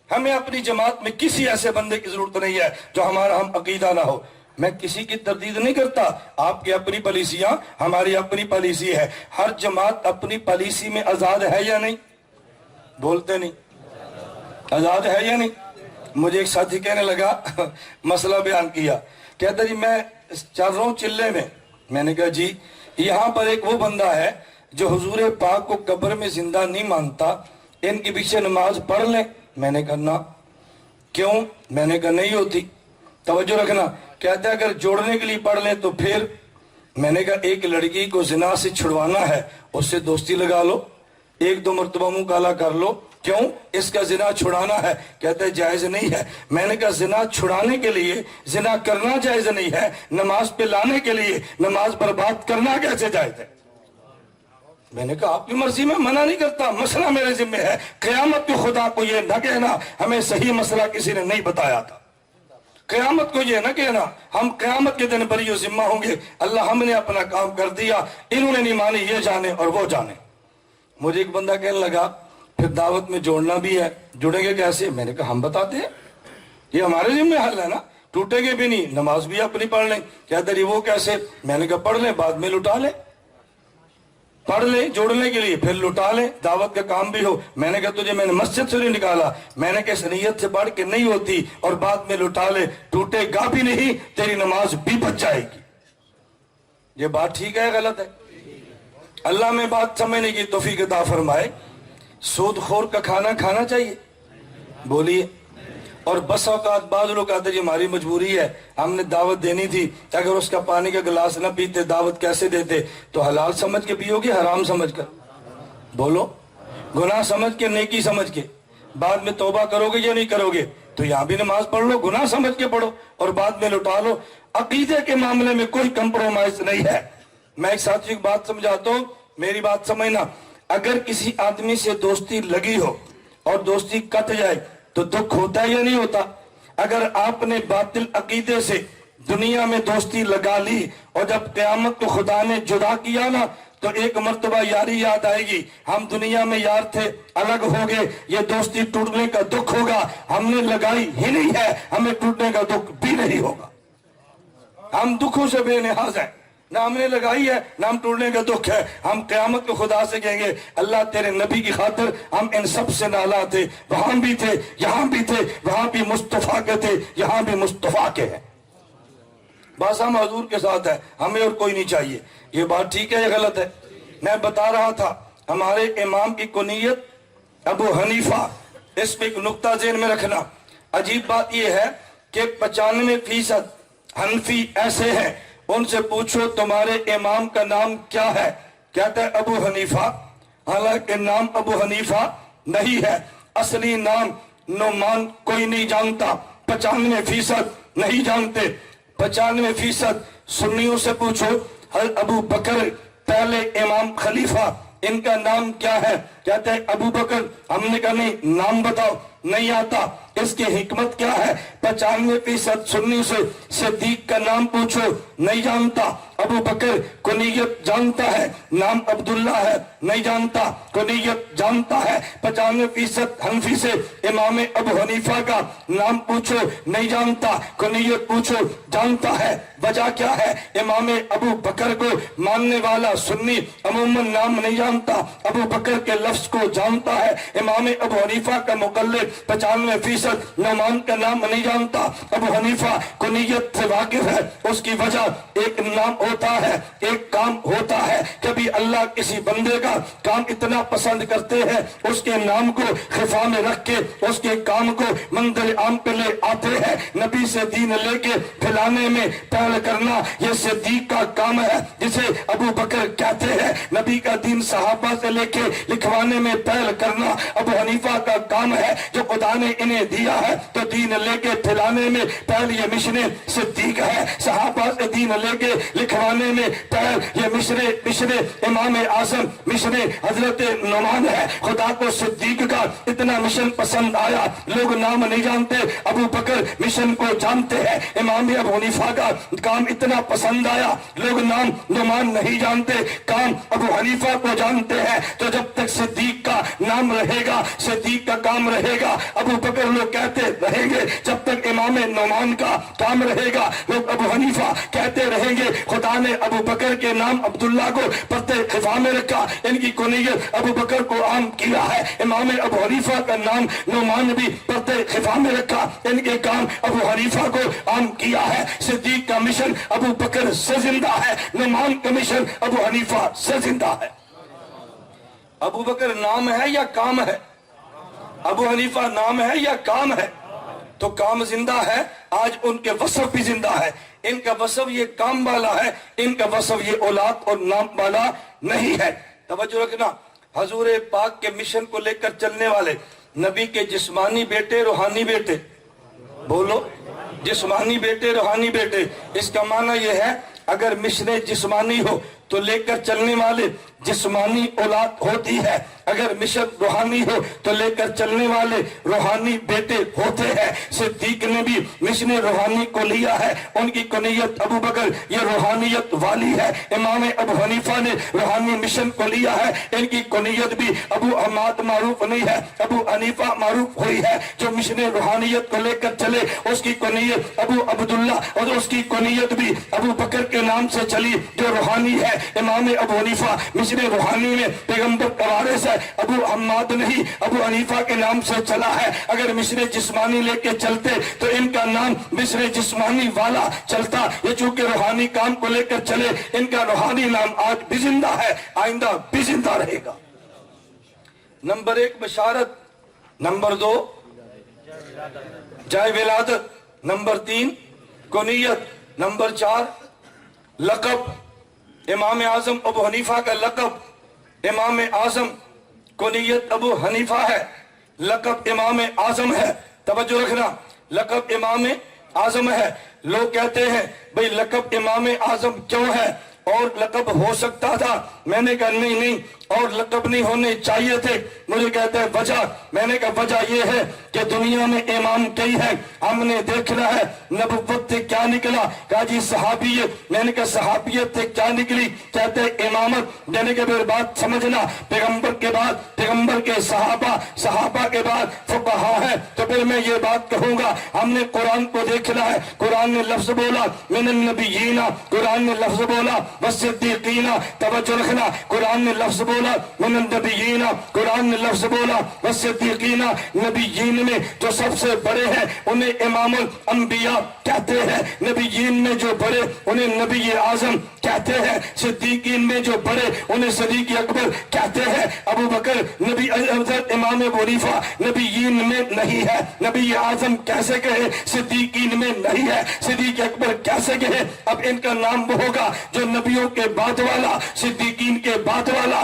ہمیں اپنی جماعت میں کسی ایسے بندے کی ضرورت نہیں ہے جو ہمارا ہم عقیدہ نہ ہو۔ میں کسی کی تردید نہیں کرتا، آپ کی اپنی پالیسیاں، ہماری اپنی پالیسی ہے۔ ہر جماعت اپنی پالیسی میں آزاد ہے یا نہیں؟ بولتے نہیں، آزاد ہے یا نہیں؟ مجھے ایک ساتھی کہنے لگا، مسئلہ بیان کیا، کہتا جی میں چل رہا ہوں چلے میں۔ میں نے کہا جی یہاں پر ایک وہ بندہ ہے جو حضور پاک کو قبر میں زندہ نہیں مانتا، ان کے پیچھے نماز پڑھ لیں؟ میں نے کہا نہ۔ کیوں؟ میں نے کہا نہیں ہوتی۔ توجہ رکھنا، کہتا ہے اگر جوڑنے کے لیے پڑھ لیں تو پھر؟ میں نے کہا ایک لڑکی کو زنا سے چھڑوانا ہے، اس سے دوستی لگا لو، ایک دو مرتبہ منہ کالا کر لو۔ کیوں؟ اس کا زنا چھڑانا ہے۔ کہتا ہے جائز نہیں ہے۔ میں نے کہا زنا چھڑانے کے لیے زنا کرنا جائز نہیں ہے، نماز پہ لانے کے لیے نماز برباد کرنا کیسے جائز ہے؟ میں نے کہا آپ کی مرضی، میں منع نہیں کرتا، مسئلہ میرے ذمہ ہے۔ قیامت کو خدا کو یہ نہ کہنا ہمیں صحیح مسئلہ کسی نے نہیں بتایا تھا۔ قیامت کو یہ نہ کہنا ہم قیامت کے دن بری و ذمہ ہوں گے، اللہ ہم نے اپنا کام کر دیا، انہوں نے نہیں مانی، یہ جانے اور وہ جانے۔ مجھے ایک بندہ کہنے لگا پھر دعوت میں جوڑنا بھی ہے، جڑیں گے کیسے؟ میں نے کہا ہم بتاتے ہیں، یہ ہمارے ذمہ حل ہے نا، ٹوٹیں گے بھی نہیں، نماز بھی اپنی پڑھ لیں۔ کہتے رہی وہ کیسے؟ میں نے کہا پڑھ لیں بعد میں لٹا لیں، پڑھ لیں جوڑنے کے لیے پھر لٹا لیں، دعوت کا کام بھی ہو۔ میں نے کہا تجھے میں نے مسجد سے نہیں نکالا، میں نے کہا اس نیت سے پڑھ کے نہیں ہوتی اور بعد میں لٹا لے، ٹوٹے گا بھی نہیں، تیری نماز بھی بچ جائے گی۔ یہ بات ٹھیک ہے غلط ہے؟ اللہ میں بات سمجھنے کی توفیق عطا فرمائے۔ سود خور کا کھانا کھانا چاہیے؟ بولیے۔ اور بس اوقات بعض لوگ کہتے جی ہماری مجبوری ہے، ہم نے دعوت دینی تھی، اگر اس کا پانی کا گلاس نہ پیتے دعوت کیسے دیتے؟ تو حلال سمجھ کے پیو گے حرام سمجھ کر؟ بولو، گناہ سمجھ کے نیکی سمجھ کے، بعد میں توبہ کرو گے یا نہیں کرو گے؟ تو یہاں بھی نماز پڑھ لو، گناہ سمجھ کے پڑھو اور بعد میں لٹا لو۔ عقیدے کے معاملے میں کوئی کمپرومائز نہیں ہے۔ میں ایک ساتھی کی بات سمجھاتا ہوں، میری بات سمجھنا۔ اگر کسی آدمی سے دوستی لگی ہو اور دوستی کٹ جائے تو دکھ ہوتا ہے یا نہیں ہوتا؟ اگر آپ نے باطل عقیدے سے دنیا میں دوستی لگا لی اور جب قیامت کو خدا نے جدا کیا نا تو ایک مرتبہ یاری یاد آئے گی، ہم دنیا میں یار تھے، الگ ہو گئے، یہ دوستی ٹوٹنے کا دکھ ہوگا۔ ہم نے لگائی ہی نہیں ہے، ہمیں ٹوٹنے کا دکھ بھی نہیں ہوگا۔ ہم دکھوں سے بے نیاز ہیں، نہ ہم نے لگائی ہے نہ ہم ٹوٹنے کا دکھ ہے۔ ہم قیامت کو خدا سے کہیں گے اللہ تیرے نبی کی خاطر ہم ان سب سے نالا تھے، وہاں بھی تھے یہاں بھی تھے، وہاں بھی مصطفیٰ کے تھے یہاں بھی مصطفیٰ کے ہیں، بس ہم حضور کے ساتھ ہیں، ہمیں اور کوئی نہیں چاہیے۔ یہ بات ٹھیک ہے یا غلط ہے؟ میں بتا رہا تھا ہمارے امام کی کنیت ابو حنیفہ، اس پہ ایک نقطہ ذہن میں رکھنا۔ عجیب بات یہ ہے کہ 95% حنفی ایسے ہیں، ان سے پوچھو تمہارے امام کا نام کیا ہے، کہتا ہے ابو حنیفہ، حالانکہ نام ابو حنیفہ نہیں ہے، اصلی نام نعمان کوئی نہیں جانتا، 95% نہیں جانتے۔ 95% سنیوں سے پوچھو، حضرت ابو بکر پہلے امام خلیفہ، ان کا نام کیا ہے؟ کہتے ہیں ابو بکر۔ ہم نے کہا نہیں، نام بتاؤ، نہیں آتا۔ اس کی حکمت کیا ہے؟ 95% سنی سے صدیق کا نام پوچھو، نہیں جانتا۔ ابو بکر کنیت جانتا ہے، نام عبداللہ ہے، نہیں جانتا، کنیت جانتا ہے۔ 95% حنفی سے امام ابو حنیفہ کا نام پوچھو، نہیں جانتا، کنیت پوچھو، جانتا ہے۔ وجہ کیا ہے؟ امام ابو بکر کو ماننے والا سنی عموماً نام نہیں جانتا، ابو بکر کے لفظ کو جانتا ہے۔ امام ابو حنیفہ کا مقلد 95% نعمان کا نام نہیں جانتا، ابو حنیفہ کنیت سے واقف ہے۔ اس کی وجہ ایک نام ہوتا ہے، ایک کام ہوتا ہے۔ کبھی اللہ کسی بندے کا کام اتنا پسند کرتے ہیں، اس کے نام کو خفا میں رکھ کے اس کے کام کو منظر عام پہ لے آتے ہیں۔ نبی سے دین لے کے پھیلانے میں پہل کرنا یہ صدیق کا کام ہے، جسے ابو بکر کہتے ہیں۔ نبی کا دین صحابہ سے لے کے لکھوانے میں پہل کرنا ابو حنیفہ کا کام ہے، جو خدا نے انہیں دیا ہے۔ تو دین لے کے پھیلانے میں پہل یہ مشن صدیق ہے، صحابہ سے دین لے کے لکھوانے میں پہل یہ مشن امام اعظم، مشن حضرت نعمان ہے۔ خدا کو صدیق کا اتنا مشن پسند آیا، لوگ نام نہیں جانتے، ابو بکر مشن کو جانتے ہیں۔ امام ابو حنیفہ کا کام اتنا پسند آیا، لوگ نام نعمان نہیں جانتے، کام ابو حنیفہ کو جانتے ہیں۔ تو جب تک صدیق کا نام رہے گا، صدیق کا کام رہے گا، ابو بکر لوگ کہتے رہیں گے۔ جب تک امام نعمان کا کام رہے گا، لوگ ابو حنیفہ کہتے رہیں گے۔ خدا نے ابو بکر کے نام عبداللہ کو پرتے خفا میں رکھا، ان کی کنیت ابو بکر کو عام کیا ہے۔ امام ابو حنیفہ کا نام نعمان بھی پرتے خفا میں رکھا، ان کے کام ابو حنیفہ کو عام کیا ہے۔ صدیق کا مشن ابو بکر سے زندہ ہے، نعمان کا مشن ابو حنیفہ سے زندہ ہے۔ ابو بکر نام ہے یا کام ہے؟ ابو حنیفہ نام ہے یا کام ہے؟ تو کام زندہ ہے، آج ان کے وصف بھی زندہ ہے۔ ان کا وصف یہ کام والا ہے، ان کا وصف یہ اولاد اور نام والا نہیں ہے۔ توجہ رکھنا، حضور پاک کے مشن کو لے کر چلنے والے نبی کے جسمانی بیٹے، روحانی بیٹے، بولو، جسمانی بیٹے، روحانی بیٹے۔ اس کا معنی یہ ہے اگر مشن جسمانی ہو تو لے کر چلنے والے جسمانی اولاد ہوتی ہے، اگر مشن روحانی ہو تو لے کر چلنے والے روحانی بیٹے ہوتے ہیں۔ صدیق نے بھی مشن روحانی کو لیا ہے، ان کی کنیت ابو بکر یہ روحانیت والی ہے۔ امام ابو حنیفہ نے روحانی مشن کو لیا ہے، ان کی کنیت بھی ابو حماد معروف نہیں ہے، ابو حنیفہ معروف ہوئی ہے۔ جو مشن روحانیت کو لے کر چلے اس کی کنیت ابو عبداللہ، اور اس کی کنیت بھی ابو بکر کے نام سے چلی جو روحانی ہے۔ امام ابو حنیفہ مشن روحانی میں پیغمبر کا وارث ہے، ابو حماد نہیں، ابو حنیفہ کے نام سے چلا ہے۔ اگر مشن جسمانی لے کے چلتے تو ان کا نام مشن جسمانی والا چلتا، یہ چونکہ روحانی کام کو لے کر چلے، ان کا روحانی نام آج بھی زندہ ہے، آئندہ بھی زندہ رہے گا۔ نمبر 1 بشارت، نمبر 2 جائے ولادت، نمبر 3 کنیت، نمبر 4 لقب۔ امام اعظم ابو حنیفہ کا لقب امام اعظم، کنیت ابو حنیفہ ہے، لقب امام اعظم ہے۔ توجہ رکھنا، لقب امام اعظم ہے۔ لوگ کہتے ہیں بھئی لقب امام اعظم کیوں ہے، اور لقب ہو سکتا تھا؟ میں نے کہا نہیں، اور لقب نہیں ہونے چاہیے تھے۔ مجھے کہتا ہے وجہ، میں نے کہا وجہ یہ ہے کہ دنیا میں امام کئی ہیں، ہم نے دیکھنا ہے نبوت سے کیا نکلا۔ کہا جی صحابیت، میں نے کہا صحابیت سے کیا نکلی؟ کہتے امامت، میں نے کہا پھر بات سمجھنا، پیغمبر کے بعد پیغمبر کے صحابہ، صحابہ کے بعد فقہا ہے، تو پھر میں یہ بات کہوں گا ہم نے قرآن کو دیکھنا ہے۔ قرآن نے لفظ بولا من النبیین، قرآن نے لفظ بولا والصدیقین، توجہ رکھنا، قرآن نے لفظ بولا من النبیین، قرآن نے لفظ بولا والصدیقین۔ نبیین میں جو سب سے بڑے ہیں انہیں امام الانبیاء کہتے ہیں، نبیین میں جو بڑے انہیں نبی اعظم کہتے ہیں، صدیقین میں جو بڑے انہیں صدیق اکبر کہتے ہیں۔ ابو بکر نبی، حضرت امام ابو حنیفہ نبیین میں نہیں ہے، نبی اعظم کیسے کہے؟ صدیقین میں نہیں ہے، صدیق اکبر کیسے کہے؟ اب ان کا نام وہ ہوگا جو نبیوں کے بعد والا، صدیقین کے بعد والا،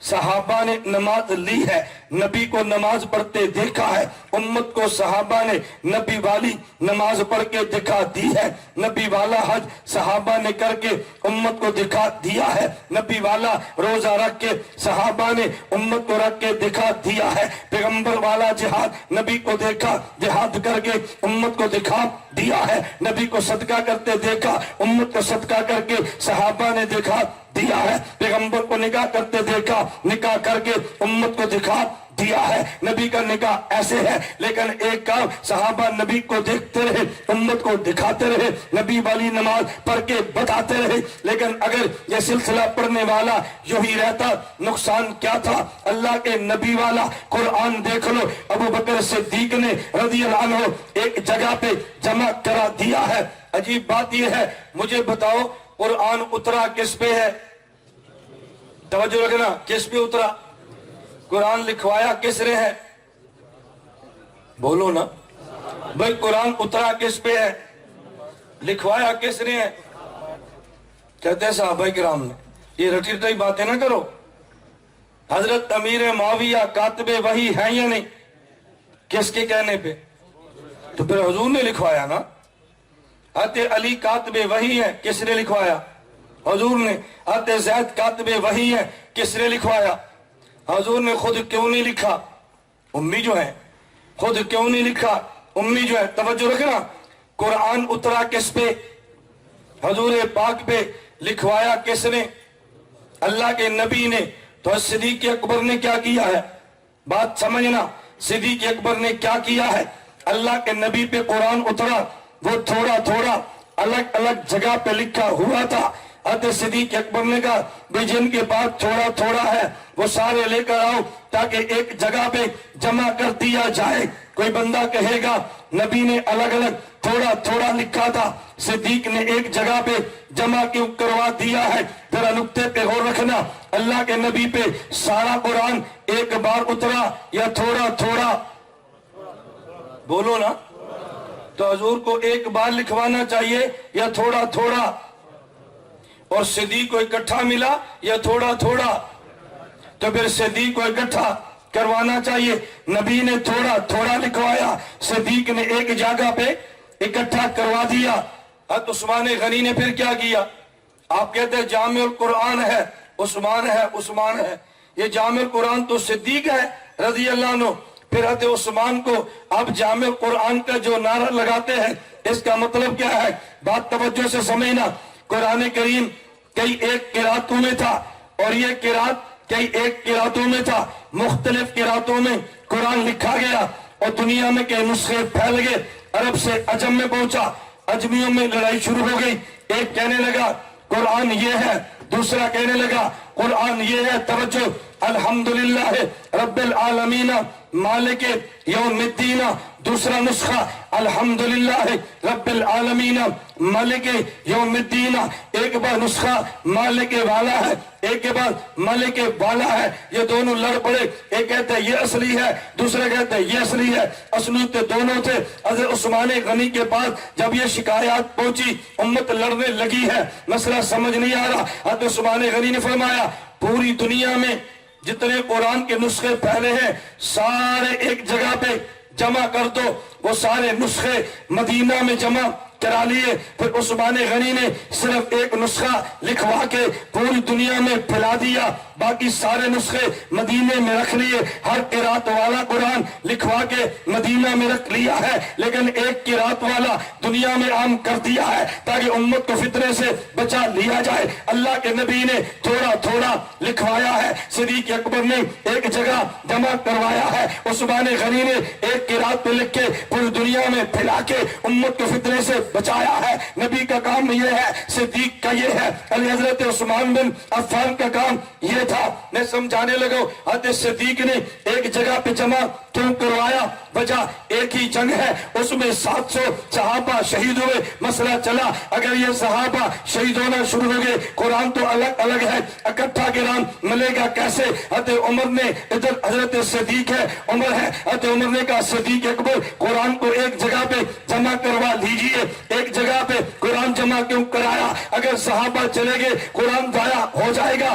صحابہ نے نماز لی ہے، نبی کو نماز پڑھتے دیکھا ہے، امت کو صحابہ نے نبی والی نماز پڑھ کے دکھا دی ہے، نبی والا حج صحابہ نے کر کے امت کو دکھا دیا ہے، نبی والا روزہ رکھ کے صحابہ نے امت کو رکھ کے دکھا دیا ہے، پیغمبر والا جہاد نبی کو دیکھا، جہاد کر کے امت کو دکھا دیا ہے، نبی کو صدقہ کرتے دیکھا، امت کو صدقہ کر کے صحابہ نے دکھا دیا ہے، پیغمبر کو نکاح کرتے دیکھا، نکاح کر کے امت کو دکھا دیا ہے۔ نبی کا نکاح ایسے ہے، لیکن ایک کام صحابہ نبی کو دیکھتے رہے، امت کو دکھاتے رہے، نبی والی نماز پڑھ کے بتاتے رہے، لیکن اگر یہ سلسلہ پڑھنے والا یوں ہی رہتا، نقصان کیا تھا؟ اللہ کے نبی والا قرآن دیکھ لو، ابو بکر صدیق نے رضی اللہ عنہ ایک جگہ پہ جمع کرا دیا ہے۔ عجیب بات یہ ہے، مجھے بتاؤ قرآن اترا کس پہ ہے؟ توجہ رکھنا، کس پہ اترا؟ قرآن لکھوایا کس نے ہے؟ بولو نا بھائی، قرآن اترا کس پہ ہے؟ لکھوایا کس نے ہے؟ کہتے ہیں صحابہ کرام نے۔ یہ رٹی رٹی باتیں نہ کرو۔ حضرت امیر معاویہ کاتب وحی ہیں یا نہیں؟ کس کے کہنے پہ؟ تو پھر حضور نے لکھوایا نا۔ حضرت علی کاتب وحی ہے، کس نے لکھوایا؟ حضور نے۔ حضرت زید کاتب وحی ہے، کس نے لکھوایا؟ حضور نے۔ خود کیوں نہیں لکھا؟ امی جو ہے، خود کیوں نہیں لکھا؟ امی جو ہے۔ توجہ رکھنا، قرآن اترا کس پہ؟ حضور پاک پہ۔ لکھوایا کس نے؟ اللہ کے نبی نے۔ تو صدیق اکبر نے کیا کیا ہے؟ بات سمجھنا، صدیق اکبر نے کیا کیا ہے؟ اللہ کے نبی پہ قرآن اترا، وہ تھوڑا تھوڑا الگ الگ جگہ پہ لکھا ہوا تھا۔ حضرت صدیق اکبر نے کہا بھی جن کے پاس تھوڑا تھوڑا ہے وہ سارے لے کر آؤ تاکہ ایک جگہ پہ جمع کر دیا جائے۔ کوئی بندہ کہے گا نبی نے الگ الگ تھوڑا تھوڑا لکھا تھا، صدیق نے ایک جگہ پہ جمع کیوں کروا دیا ہے؟ ذرا نقطے پہ غور رکھنا، اللہ کے نبی پہ سارا قرآن ایک بار اترا یا تھوڑا تھوڑا؟ بولو نا۔ تو حضور کو ایک بار لکھوانا چاہیے یا تھوڑا تھوڑا؟ اور صدیق کو اکٹھا ملا یا تھوڑا تھوڑا؟ تو پھر صدیق کو اکٹھا کروانا چاہیے۔ نبی نے تھوڑا تھوڑا لکھوایا، صدیق نے ایک جگہ پہ اکٹھا کروا دیا۔ حضرت عثمان غنی نے پھر کیا کیا؟ آپ کہتے ہیں جامع القرآن ہے، عثمان ہے، عثمان ہے۔ یہ جامع القرآن تو صدیق ہے رضی اللہ عنہ۔ پھر حضرت عثمان کو اب جامع القرآن کا جو نعرہ لگاتے ہیں، اس کا مطلب کیا ہے؟ بات توجہ سے سمجھنا۔ قرآن کریم کئی ایک قراتوں میں تھا، اور یہ قرات کئی ایک قراتوں میں تھا، مختلف قراتوں میں قرآن لکھا گیا، اور دنیا میں کئی نسخے پھیل گئے، عرب سے عجم میں پہنچا، عجمیوں میں لڑائی شروع ہو گئی۔ ایک کہنے لگا قرآن یہ ہے، دوسرا کہنے لگا قرآن یہ ہے۔ توجہ، الحمدللہ رب العالمین مالک یوم الدین، دوسرا نسخہ الحمدللہ رب العالمین مالک یوم الدین۔ ایک بار نسخہ مالک والا ہے، ایک کے بعد مالک والا ہے، یہ دونوں لڑ پڑے، ایک کہتا ہے یہ اصلی ہے، دوسرا کہتا ہے یہ اصلی ہے، اصلی تو دونوں تھے۔ حضرت عثمان غنی کے پاس جب یہ شکایات پہنچی، امت لڑنے لگی ہے، مسئلہ سمجھ نہیں آ رہا، حضرت عثمان غنی نے فرمایا پوری دنیا میں جتنے قرآن کے نسخے پھیلے ہیں سارے ایک جگہ پہ جمع کر دو۔ وہ سارے نسخے مدینہ میں جمع کرا لیے۔ پھر عثمان غنی نے صرف ایک نسخہ لکھوا کے پوری دنیا میں پھیلا دیا، باقی سارے نسخے مدینے میں رکھ لیے۔ ہر قرات والا قرآن لکھوا کے مدینہ میں رکھ لیا ہے، لیکن ایک قرات والا دنیا میں عام کر دیا ہے تاکہ امت کو فتنے سے بچا لیا جائے۔ اللہ کے نبی نے تھوڑا تھوڑا لکھوایا ہے، صدیق اکبر نے ایک جگہ جمع کروایا ہے، عثمان غنی نے ایک قرات پہ لکھ کے پوری دنیا میں پھیلا کے امت کو فتنے سے بچایا ہے۔ نبی کا کام یہ ہے، صدیق کا یہ ہے، علی حضرت عثمان بن عفان کا کام یہ تھا۔ میں سمجھانے لگا، حضرت صدیق نے ایک جگہ پہ جمع کیوں کروایا؟ وجہ ایک ہی جنگ ہے، اس میں 700 صحابہ شہید ہوئے۔ مسئلہ چلا اگر یہ صحابہ شہید ہونا شروع ہو گئے، قرآن تو الگ الگ ہے، اکٹھا قرآن ملے گا کیسے؟ حضرت عمر نے ادھر حضرت صدیق ہے، عمر ہے، حضرت عمر نے کہا صدیق اکبر قرآن کو ایک جگہ پہ جمع کروا لیجئے۔ ایک جگہ پہ قرآن جمع کیوں کرایا؟ اگر صحابہ چلے گئے قرآن ضائع ہو جائے گا۔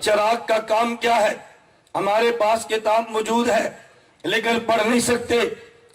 چراغ کا کام کیا ہے؟ ہمارے پاس کتاب موجود ہے لیکن پڑھ نہیں سکتے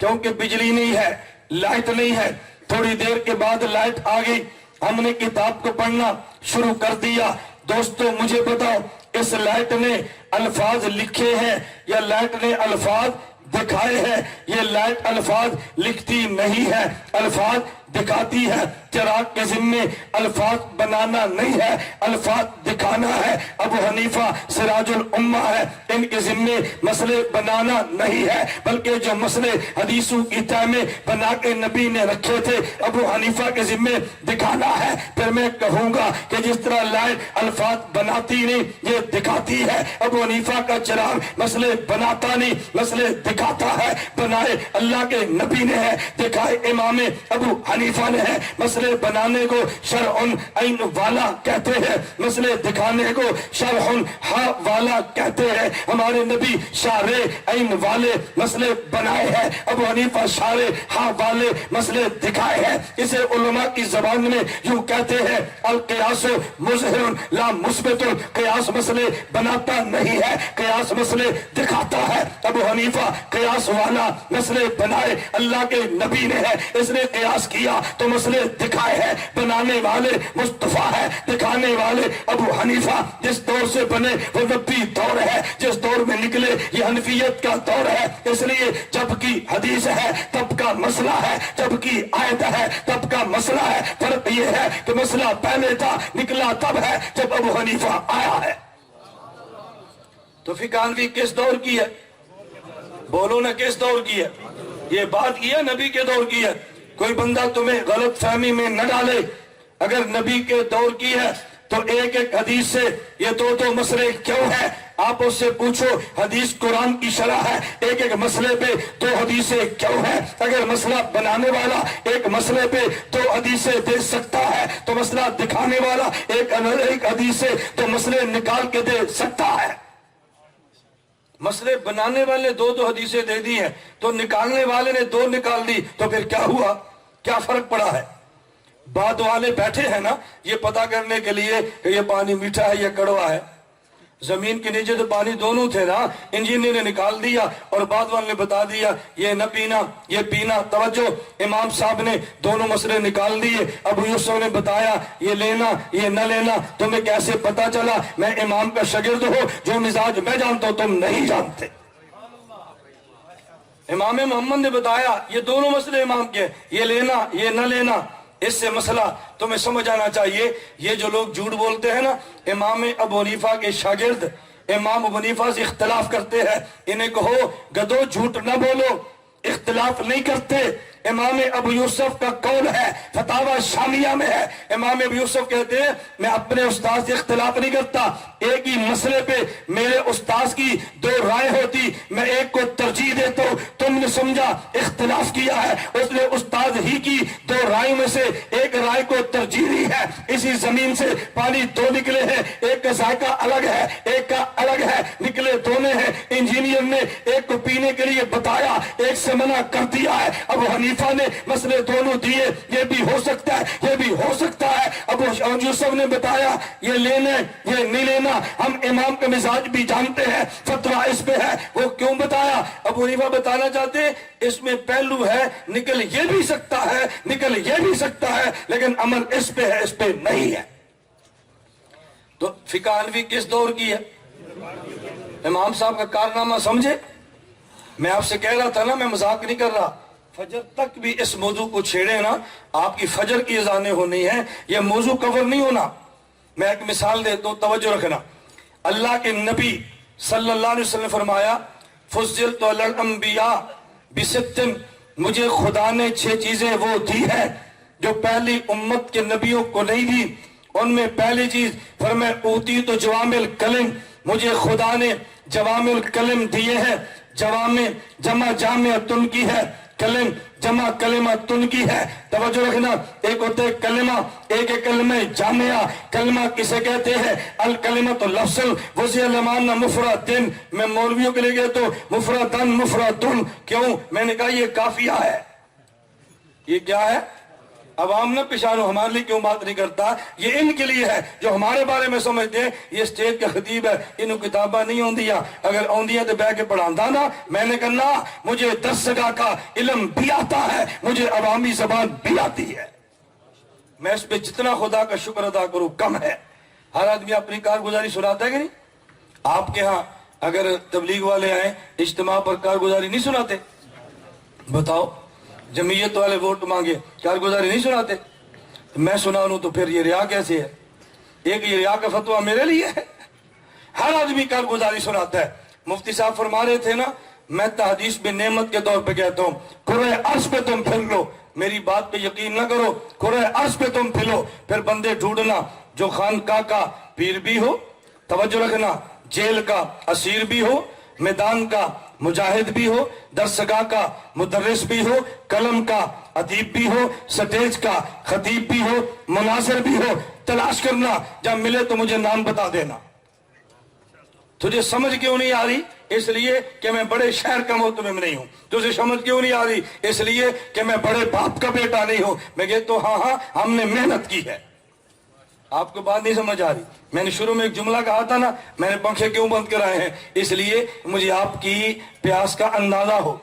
کیونکہ بجلی نہیں ہے، لائٹ نہیں ہے۔ تھوڑی دیر کے بعد لائٹ آ گئی، ہم نے کتاب کو پڑھنا شروع کر دیا۔ دوستو مجھے بتاؤ، اس لائٹ نے الفاظ لکھے ہیں یا لائٹ نے الفاظ دکھائے ہیں؟ یہ لائٹ الفاظ لکھتی نہیں ہے، الفاظ دکھاتی ہے۔ چراغ کے ذمے الفاظ بنانا نہیں ہے، الفاظ دکھانا ہے۔ ابو حنیفہ سراج الامہ ہے، ان کے ذمے مسئلے بنانا نہیں ہے، بلکہ جو مسئلے حدیثوں کی تہ میں بنا کے نبی نے رکھے تھے ابو حنیفہ کے ذمے دکھانا ہے۔ پھر میں کہوں گا کہ جس طرح لائٹ الفاظ بناتی نہیں، یہ دکھاتی ہے۔ ابو حنیفہ کا چراغ مسئلے بناتا نہیں، مسئلے دکھاتا ہے۔ بنائے اللہ کے نبی نے ہے، دکھائے امام ابو حنیفہ نے ہے۔ مسئلے بنانے کو شرع عین والا کہتے ہیں، مسئلے دکھانے کو شرع ہا والا کہتے ہیں۔ ہمارے نبی شارع عین والے مسئلے بنائے ہیں، ابو حنیفہ شارع ہا والے مسئلے دکھائے ہیں۔ اسے علماء کی زبان میں یوں کہتے ہیں، القیاس مظہر لا مثبت۔ قیاس مسئلے بناتا نہیں ہے، قیاس مسئلے دکھاتا ہے۔ ابو حنیفہ قیاس والا مسئلے بنائے اللہ کے نبی نے ہے، اس نے قیاس کیا تو مسئلے دکھائے ہیں۔ بنانے والے مصطفیٰ ہے، دکھانے والے ابو حنیفہ۔ جس دور سے بنے وہ نبی دور ہے، جس دور میں نکلے یہ حنفیت کا دور ہے۔ اس لیے جب کی حدیث ہے تب کا مسئلہ ہے، جب کی آیت ہے تب کا مسئلہ ہے۔ فرق یہ ہے کہ مسئلہ پہلے تھا، نکلا تب ہے جب ابو حنیفہ آیا ہے۔ تو فقہ حنفی کس دور کی ہے؟ بولو نا، کس دور کی ہے؟ یہ بات یہ نبی کے دور کی ہے۔ کوئی بندہ تمہیں غلط فہمی میں نہ ڈالے، اگر نبی کے دور کی ہے تو ایک ایک حدیث سے یہ دو مسئلے کیوں ہیں؟ آپ اس سے پوچھو، حدیث قرآن کی شرح ہے، ایک ایک مسئلے پہ دو حدیثیں کیوں ہیں؟ اگر مسئلہ بنانے والا ایک مسئلے پہ دو حدیثیں دے سکتا ہے تو مسئلہ دکھانے والا ایک حدیث سے دو مسئلے نکال کے دے سکتا ہے۔ مسئلے بنانے والے دو حدیثیں دے دی ہیں تو نکالنے والے نے دو نکال دی، تو پھر کیا ہوا؟ کیا فرق پڑا ہے؟ بعد والے بیٹھے ہیں نا یہ پتا کرنے کے لیے کہ یہ پانی میٹھا ہے یا کڑوا ہے۔ زمین کے نیچے تو پانی دونوں تھے نا، انجینئر نے نکال دیا اور بعد والے نے بتا دیا یہ نہ پینا یہ پینا۔ توجہ، امام صاحب نے دونوں مسئلے نکال دیے، ابو یوسف نے بتایا یہ لینا یہ نہ لینا۔ تمہیں کیسے پتا چلا؟ میں امام کا شاگرد ہوں، جو مزاج میں جانتا ہوں تم نہیں جانتے۔ امام محمد نے بتایا یہ دونوں مسئلے امام کے، یہ لینا یہ نہ لینا۔ اس سے مسئلہ تمہیں سمجھ آنا چاہیے۔ یہ جو لوگ جھوٹ بولتے ہیں نا، امام ابو حنیفہ کے شاگرد امام ابو حنیفہ سے اختلاف کرتے ہیں، انہیں کہو گدو جھوٹ نہ بولو، اختلاف نہیں کرتے۔ امام ابو یوسف کا قول ہے، فتاوی شامیہ میں ہے، امام ابو یوسف کہتے ہیں میں اپنے استاد سے اختلاف نہیں کرتا، ایک ہی مسئلے پہ میرے استاد کی دو رائے ہوتی، میں ایک کو ترجیح دیتا ہوں۔ تم نے سمجھا اختلاف کیا ہے، اس نے استاد ہی کی دو رائے میں سے ایک رائے کو ترجیح دی ہے۔ اسی زمین سے پانی دو نکلے ہیں، ایک کا ذائقہ الگ ہے ایک کا الگ ہے، نکلے دونوں ہیں۔ انجینئر نے ایک کو پینے کے لیے بتایا، ایک سے منع کر دیا ہے۔ ابو حنیفہ نے مسئلے دونوں دیے، یہ بھی ہو سکتا ہے یہ بھی ہو سکتا ہے۔ ابو یوسف نے بتایا یہ لینا یہ نہیں لینا، ہم امام کا مزاج بھی جانتے ہیں، فتویٰ اس پہ ہے۔ وہ کیوں بتایا؟ ابو حنیفہ بتانا چاہتے ہیں اس میں پہلو ہے، نکل یہ بھی سکتا ہے نکل یہ بھی سکتا ہے، لیکن عمل اس پہ ہے اس پہ نہیں ہے۔ تو فقہ حنفی کس دور کی ہے؟ امام صاحب کا کارنامہ سمجھے؟ میں آپ سے کہہ رہا تھا نا، میں مذاق نہیں کر رہا، فجر تک بھی اس موضوع کو چھیڑے نا، آپ کی فجر کی اذانیں ہونی ہیں، یہ موضوع کور نہیں ہونا۔ میں ایک مثال دیتا ہوں، توجہ رکھنا۔ اللہ کے نبی صلی اللہ علیہ وسلم نے فرمایا فضلت علی الانبیاء بست، مجھے خدا نے 6 چیزیں وہ دی ہیں جو پہلی امت کے نبیوں کو نہیں دی۔ ان میں پہلی چیز فرمایا اوتیت جوامع الکلم، مجھے خدا نے جوامع الکلم دیے ہیں۔ جوامع جمع جامع تن کی ہے، کلم جمع کلمہ تن کی ہے۔ توجہ رکھنا، ایک ہوتے کلمہ، ایک کلمہ جامعہ۔ کلمہ کسے کہتے ہیں؟ الکلمۃ لفظ وضع لمان مفردن۔ میں مولویوں کے لیے گیا تو مفردن مفردن، کیوں؟ میں نے کہا یہ کافیہ ہے۔ یہ کیا ہے؟ عوام نہ پشانو ہمارے لیے کیوں بات نہیں کرتا؟ یہ ان کے لیے ہے جو ہمارے بارے میں سمجھتے ہیں یہ اسٹیج کا خطیب ہے، انہوں کتاباں نہیں ہوندیاں، اگر ہوندیاں تو بہ کے پڑھاندہ نا۔ میں نے کہنا مجھے 10 جگہ کا علم بھی آتا ہے، مجھے عوامی زبان بھی آتی ہے، میں اس پہ جتنا خدا کا شکر ادا کروں کم ہے۔ ہر آدمی اپنی کارگزاری سناتا ہے کہ نہیں؟ آپ کے ہاں اگر تبلیغ والے آئیں اجتماع پر کارگزاری نہیں سناتے؟ بتاؤ، جمعیت والے ووٹ مانگے کارگزاری نہیں سناتے؟ میں سناؤں تو پھر یہ ریا کیسے ہے؟ ایک یہ ریا کا فتویٰ میرے لیے ہے، ہر آدمی کارگزاری سناتا ہے۔ مفتی صاحب فرما رہے تھے نا، میں تحدیث میں نعمت کے طور پہ کہتا ہوں کرۂ عرض پہ تم پھر لو، میری بات پہ یقین نہ کرو، کرۂ عرض پہ تم پھرو، پھر بندے ڈھونڈنا جو خانقاہ کا پیر بھی ہو، توجہ رکھنا، جیل کا اسیر بھی ہو، میدان کا مجاہد بھی ہو، درسگاہ کا مدرس بھی ہو، قلم کا ادیب بھی ہو، سٹیج کا خطیب بھی ہو، مناظر بھی ہو، تلاش کرنا، جب ملے تو مجھے نام بتا دینا۔ تجھے سمجھ کیوں نہیں آ رہی؟ اس لیے کہ میں بڑے شہر کا محتمم نہیں ہوں۔ تجھے سمجھ کیوں نہیں آ رہی؟ اس لیے کہ میں بڑے باپ کا بیٹا نہیں ہوں۔ میں کہتا ہوں ہاں ہم نے محنت کی ہے۔ آپ کو بات نہیں سمجھ آ رہی؟ میں نے شروع میں ایک جملہ کہا تھا نا، میں نے پنکھے کیوں بند کرائے ہیں؟ اس لیے مجھے آپ کی پیاس کا اندازہ ہو،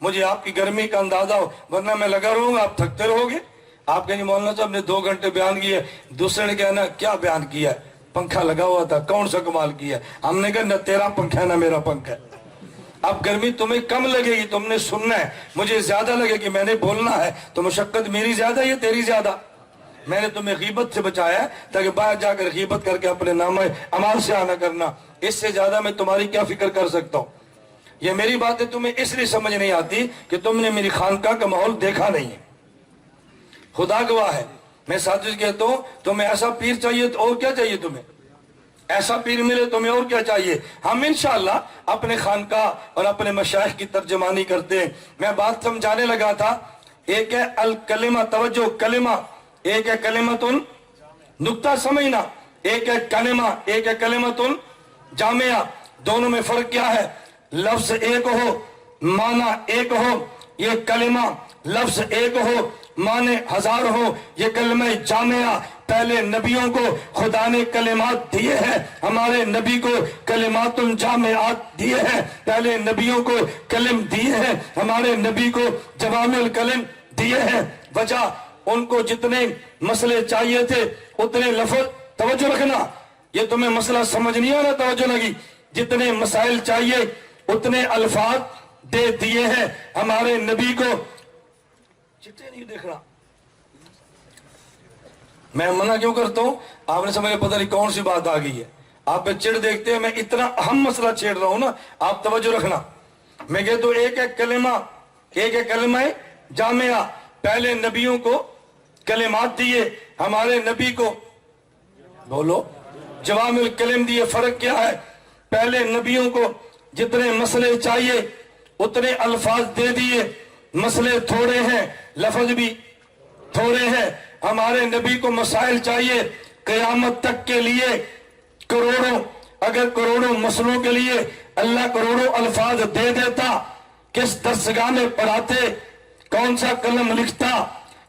مجھے آپ کی گرمی کا اندازہ ہو، ورنہ میں لگا رہوں گا آپ تھکتے رہو گے۔ آپ کہیں مولانا صاحب نے 2 گھنٹے بیان کیا، دوسرے نے کہنا کیا بیان کیا ہے؟ پنکھا لگا ہوا تھا، کون سا کمال کیا ہے؟ ہم نے کہا نہ تیرا پنکھا ہے نہ میرا پنکھا ہے۔ اب گرمی تمہیں کم لگے گی، تم نے سننا ہے، مجھے زیادہ لگے کہ میں نے بولنا ہے، تو مشقت میری زیادہ ہے تیری زیادہ؟ میں نے تمہیں غیبت سے بچایا ہے تاکہ باہر جا کر غیبت کر کے اپنے نامہ اعمال سے آنا کرنا، اس سے زیادہ میں تمہاری کیا فکر کر سکتا ہوں؟ یہ میری باتیں تمہیں اس لیے سمجھ نہیں آتی کہ تم نے میری خانقاہ کا ماحول دیکھا نہیں ہے۔ خدا گواہ ہے، میں ساتھ کہتا ہوں تمہیں ایسا پیر چاہیے تو اور کیا چاہیے؟ تمہیں ایسا پیر ملے تمہیں اور کیا چاہیے؟ ہم انشاءاللہ اپنے خانقاہ اور اپنے مشائخ کی ترجمانی کرتے ہیں۔ میں بات سمجھانے لگا تھا، ایک ہے الکلمہ، توجہ، کلمہ، ایک ہے کلمتن، نقطہ سمجھنا، ایک ہے کلمہ، ایک ہے کلمتن جامعہ، دونوں میں فرق کیا ہے؟ لفظ ایک ہو، معنی ایک ہو، یہ کلمہ لفظ ایک ہو، معنی 1000 ہو، یہ کلمہ جامعہ۔ پہلے نبیوں کو خدا نے کلمات دیے ہیں، ہمارے نبی کو کلمات الجامعات دیے ہیں۔ پہلے نبیوں کو کلم دیے ہیں، ہمارے نبی کو جوامع الکلم دیے ہیں۔ وجہ ان کو جتنے مسئلے چاہیے تھے اتنے لفظ، توجہ رکھنا، یہ تمہیں مسئلہ سمجھ نہیں آنا، توجہ لگی، جتنے مسائل چاہیے اتنے الفاظ دے دیے ہیں ہمارے نبی کو۔ چٹے نہیں دیکھنا، میں منع کیوں کرتا ہوں؟ آپ نے سمجھا پتہ نہیں کون سی بات آ گئی ہے، آپ پہ چڑ دیکھتے ہیں، میں اتنا اہم مسئلہ چھیڑ رہا ہوں نا، آپ توجہ رکھنا۔ میں کہتا ہوں ایک ہے کلمہ، ایک ہے کلمہ جامعہ۔ پہلے نبیوں کو کلمات دیے، ہمارے نبی کو بولو جوامع الکلم دیے۔ فرق کیا ہے؟ پہلے نبیوں کو جتنے مسئلے چاہیے اتنے الفاظ دے دیے، مسئلے تھوڑے ہیں لفظ بھی تھوڑے ہیں۔ ہمارے نبی کو مسائل چاہیے قیامت تک کے لیے کروڑوں، اگر کروڑوں مسئلوں کے لیے اللہ کروڑوں الفاظ دے دیتا، کس درسگاہ میں پڑھاتے؟ کون سا قلم لکھتا؟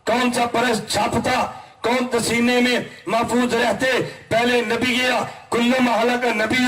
کون سا پریس چھاپتا؟ کون تسینے میں محفوظ رہتے؟ پہلے نبی گیا، کل محلہ کا نبی،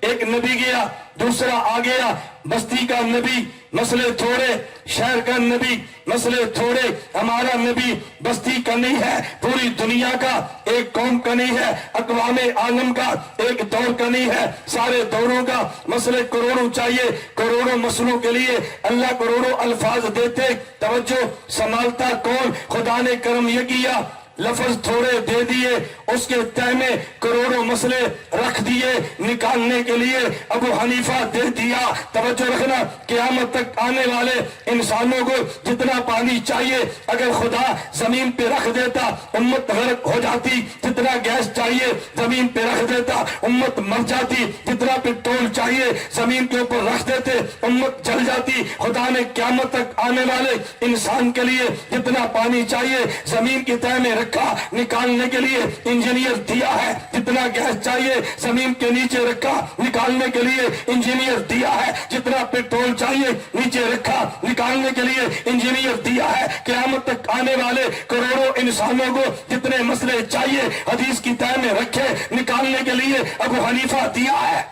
ایک نبی گیا، دوسرا آ گیا، بستی کا نبی، مسئلے تھوڑے، شہر کا نبی، مسئلے تھوڑے۔ ہمارا نبی بستی کا نہیں ہے، پوری دنیا کا، ایک قوم کا نہیں ہے، اقوام عالم کا، ایک دور کا نہیں ہے، سارے دوروں کا۔ مسئلے کروڑوں چاہیے، کروڑوں مسئلوں کے لیے اللہ کروڑوں الفاظ دیتے۔ توجہ، سنبھالتا کون؟ خدا نے کرم یہ کیا، لفظ تھوڑے دے دیے، اس کے تہ میں کروڑوں مسئلے رکھ دیے نکالنے کے لیے۔ ابو حنیفہ دے دیا، توجہ رکھنا، قیامت تک آنے والے انسانوں کو جتنا پانی چاہیے اگر خدا زمین پہ رکھ دیتا امت غرق ہو جاتی، جتنا گیس چاہیے زمین پہ رکھ دیتا امت مر جاتی، جتنا پیٹرول چاہیے چاہیے زمین کے اوپر رکھ دیتے، امت جل جاتی۔ خدا نے قیامت تک آنے والے انسان کے لیے جتنا پانی چاہیے زمین کی تہہ میں رکھا، نکالنے کے لیے انجینئر دیا ہے۔ جتنا گیس چاہیے زمین کے نیچے رکھا، نکالنے کے لیے انجینئر دیا ہے۔ جتنا پیٹرول چاہیے نیچے رکھا، نکالنے کے لیے انجینئر دیا ہے۔ قیامت تک آنے والے کروڑوں انسانوں کو جتنے مسئلے چاہیے حدیث کی تہہ میں رکھے، نکالنے کے لیے ابو حنیفہ دیا ہے،